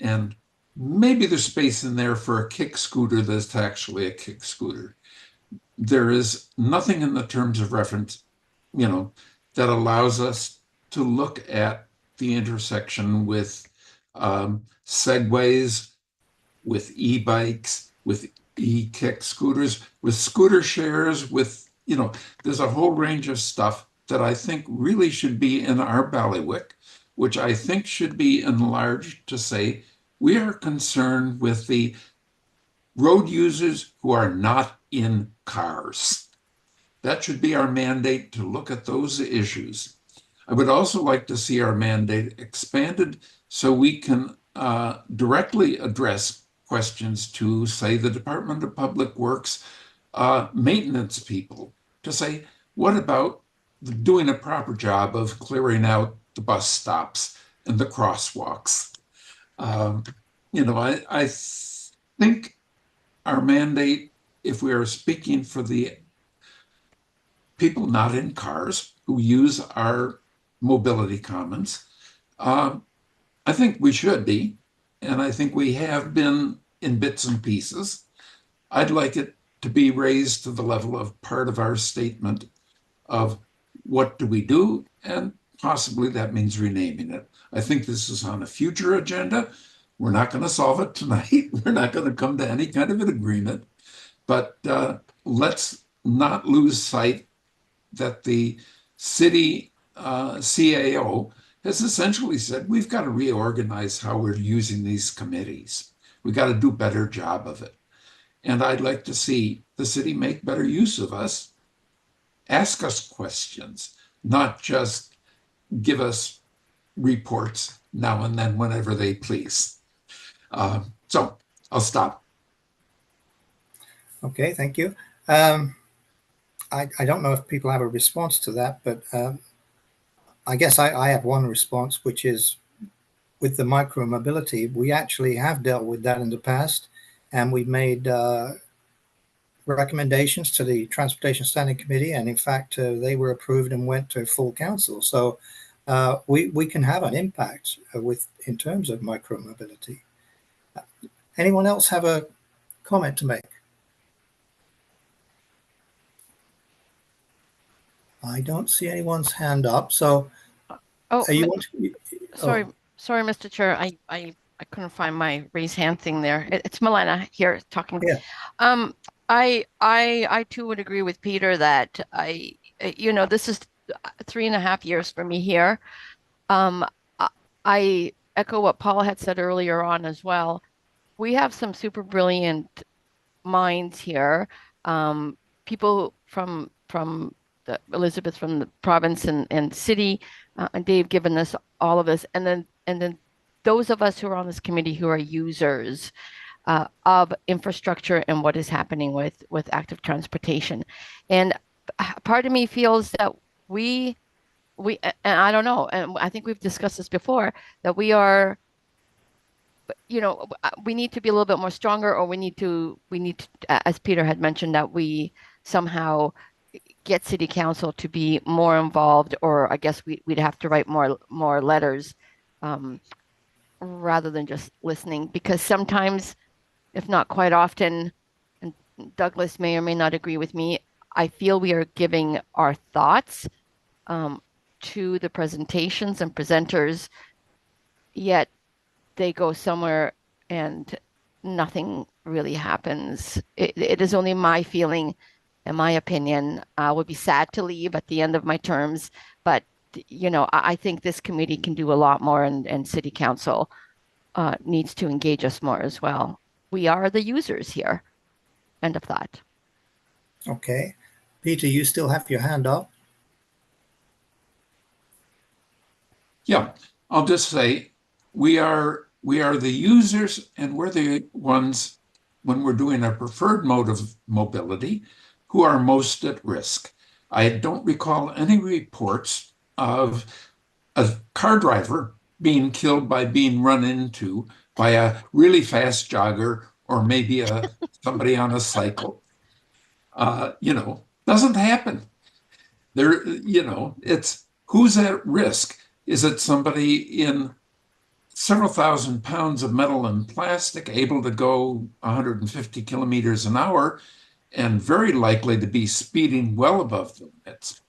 And maybe there's space in there for a kick scooter that's actually a kick scooter. There is nothing in the terms of reference, you know, that allows us to look at the intersection with segways, with e-bikes, with e-kick scooters, with scooter shares, with, you know, there's a whole range of stuff that I think really should be in our bailiwick, which I think should be enlarged to say, we are concerned with the road users who are not in cars. That should be our mandate, to look at those issues. I would also like to see our mandate expanded so we can directly address questions to, say, the Department of Public Works maintenance people, to say, what about doing a proper job of clearing out the bus stops and the crosswalks? You know, I think our mandate, if we are speaking for the people not in cars who use our mobility commons, I think we should be, and I think we have been in bits and pieces. I'd like it to be raised to the level of part of our statement of what do we do, and possibly that means renaming it. I think this is on a future agenda. We're not going to solve it tonight. We're not going to come to any kind of an agreement, but let's not lose sight that the city CAO has essentially said, we've got to reorganize how we're using these committees. We got to do a better job of it. And I'd like to see the city make better use of us, ask us questions, not just give us reports now and then whenever they please. So I'll stop. Okay, thank you. I don't know if people have a response to that, but I guess I have one response, which is with the micromobility, we actually have dealt with that in the past, and we've made recommendations to the Transportation Standing Committee, and in fact, they were approved and went to full council. So we can have an impact in terms of micromobility. Anyone else have a comment to make? I don't see anyone's hand up. So, sorry, Mr. Chair. I couldn't find my raise hand thing there. It's Milena here talking. Yeah. I too would agree with Peter that you know, this is 3.5 years for me here. I echo what Paul had said earlier on as well. We have some super brilliant minds here. People from Elizabeth from the province and city, and Dave giving us all of us, and then those of us who are on this committee who are users of infrastructure and what is happening with active transportation. And part of me feels that we and I don't know, and I think we've discussed this before, that we are, you know, we need to be a little bit more stronger, or we need to, as Peter had mentioned, that we somehow get city council to be more involved, or I guess we'd have to write more letters rather than just listening, because sometimes, if not quite often, and Douglas may or may not agree with me, I feel we are giving our thoughts to the presentations and presenters, yet they go somewhere and nothing really happens. It is only my feeling and my opinion. I would be sad to leave at the end of my terms, but you know, I think this committee can do a lot more, and city council needs to engage us more as well. We are the users here. End of thought. Okay. Peter, you still have your hand up. Yeah, I'll just say we are the users, and we're the ones, when we're doing our preferred mode of mobility, who are most at risk. I don't recall any reports of a car driver being killed by being run into by a really fast jogger, or maybe somebody on a cycle. You know, doesn't happen. There, you know, it's who's at risk. Is it somebody in several thousand pounds of metal and plastic, able to go 150 kilometers an hour, and very likely to be speeding well above the limits?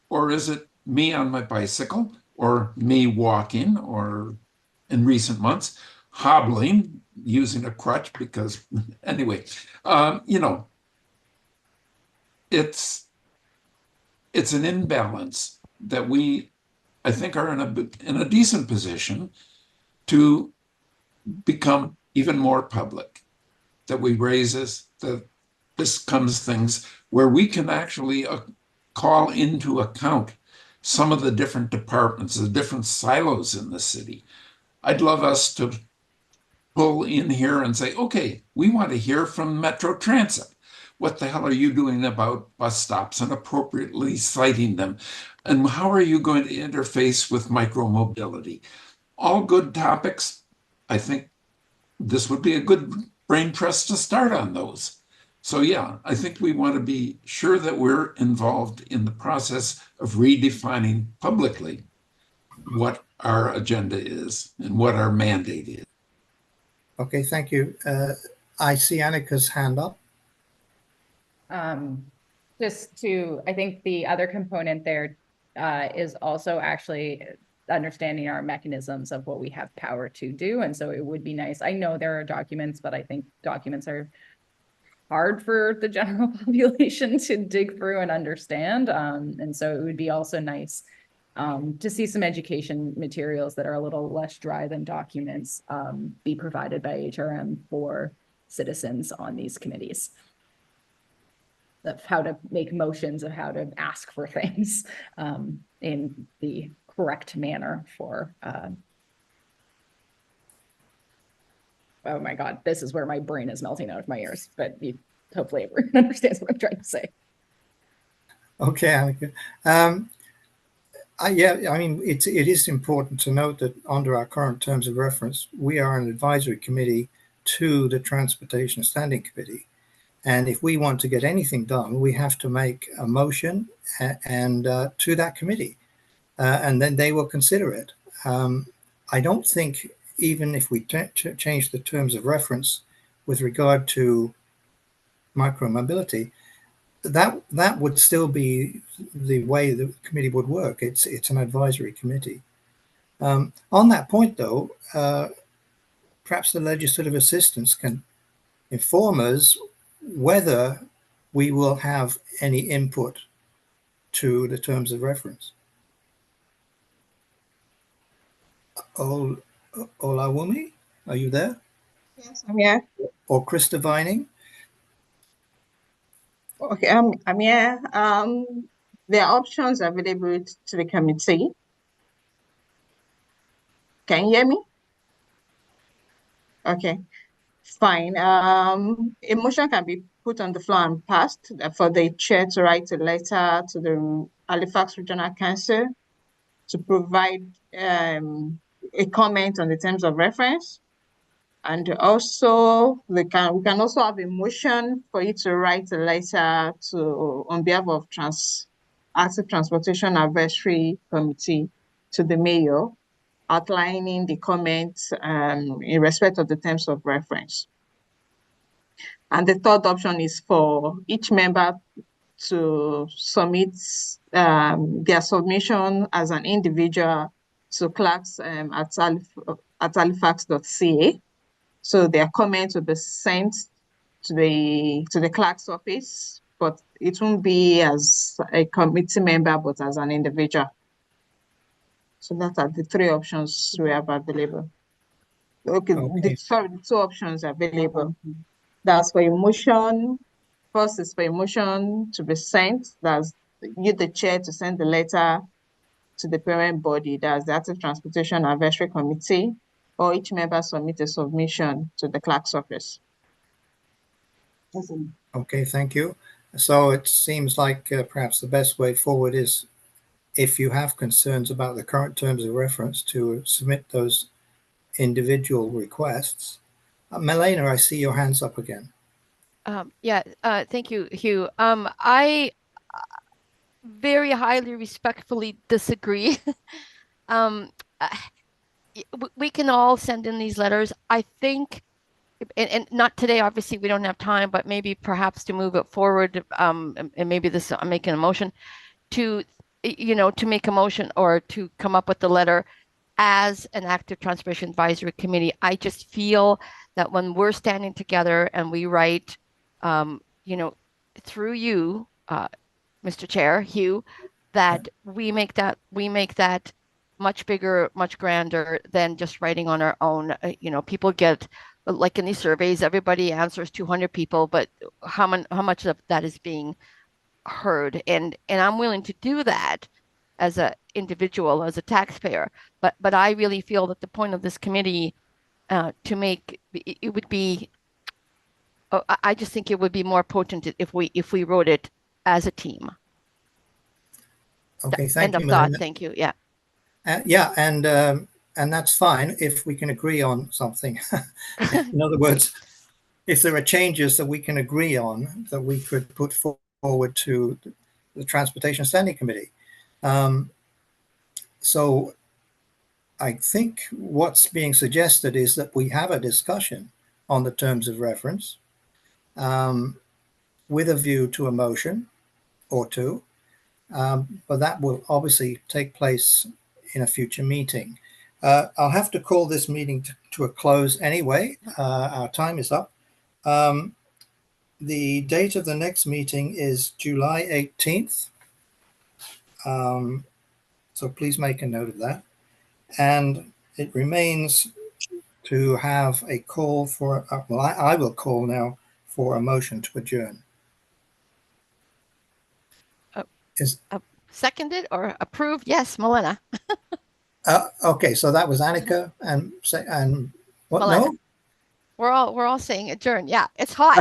Or is it me on my bicycle, or me walking, or in recent months, hobbling, using a crutch because, anyway, you know, it's an imbalance that we, I think, are in a decent position to become even more public, that we raise this comes things where we can actually call into account some of the different departments, the different silos in the city. I'd love us to pull in here and say, okay, we want to hear from Metro Transit. What the hell are you doing about bus stops and appropriately citing them? And how are you going to interface with micromobility? All good topics. I think this would be a good brain trust to start on those. So yeah, I think we want to be sure that we're involved in the process of redefining publicly what our agenda is and what our mandate is. Okay, thank you. I see Annika's hand up. I think the other component there is also actually understanding our mechanisms of what we have power to do. And so it would be nice. I know there are documents, but I think documents are hard for the general population to dig through and understand. And so it would be also nice to see some education materials that are a little less dry than documents be provided by HRM for citizens on these committees. Of how to make motions, of how to ask for things in the correct manner for, oh my God, this is where my brain is melting out of my ears, but hopefully everyone understands what I'm trying to say. Okay, Annika. Yeah, I mean, it is important to note that under our current terms of reference, we are an advisory committee to the Transportation Standing Committee. And if we want to get anything done, we have to make a motion and to that committee, and then they will consider it. I don't think, even if we change the terms of reference with regard to micromobility, that would still be the way the committee would work. It's an advisory committee. On that point, though, perhaps the legislative assistants can inform us whether we will have any input to the terms of reference. Olawumi, are you there? Yes, I'm here. Or Krista Vining? Okay, I'm here. There are options available to the committee. Can you hear me? Okay, fine. A motion can be put on the floor and passed for the chair to write a letter to the Halifax Regional Council to provide a comment on the terms of reference. And also we can also have a motion for you to write a letter on behalf of Active Transportation Advisory Committee to the mayor, outlining the comments in respect of the terms of reference. And the third option is for each member to submit their submission as an individual to clerks at halifax.ca. So their comments will be sent to the clerk's office, but it won't be as a committee member, but as an individual. So that are the three options we have available. Okay, the two options available. That's for a motion. First is for a motion to be sent. That's you, the chair, to send the letter to the parent body, that's the Active Transportation Advisory Committee, or each member submit a submission to the clerk's office. Okay, thank you. So it seems like perhaps the best way forward is, if you have concerns about the current terms of reference, to submit those individual requests. Melena, I see your hands up again. Thank you, Hugh. I very highly respectfully disagree. We can all send in these letters. I think, and not today, obviously we don't have time, but maybe perhaps to move it forward, and maybe this, I'm making a motion to make a motion or to come up with the letter as an Active Transportation Advisory Committee. I just feel that when we're standing together and we write, through you, Mr. Chair, Hugh, that we make that much bigger, much grander than just writing on our own. People get, like in these surveys, everybody answers 200 people, but how much of that is being heard? And I'm willing to do that as an individual, as a taxpayer. But I really feel that the point of this committee to make it would be, I just think it would be more potent if we wrote it as a team. Okay, thank you. End of thought. Thank you. Yeah. And that's fine if we can agree on something. In other words, if there are changes that we can agree on, that we could put forward to the Transportation Standing Committee. So I think what's being suggested is that we have a discussion on the terms of reference with a view to a motion or two, but that will obviously take place in a future meeting. I'll have to call this meeting to a close anyway. Our time is up. The date of the next meeting is July 18th. So please make a note of that. And it remains to have a call for, I will call now for a motion to adjourn. Seconded or approved? Yes, Melena. Okay, so that was Annika and what? Melena. No? We're all saying adjourn. Yeah, it's hot.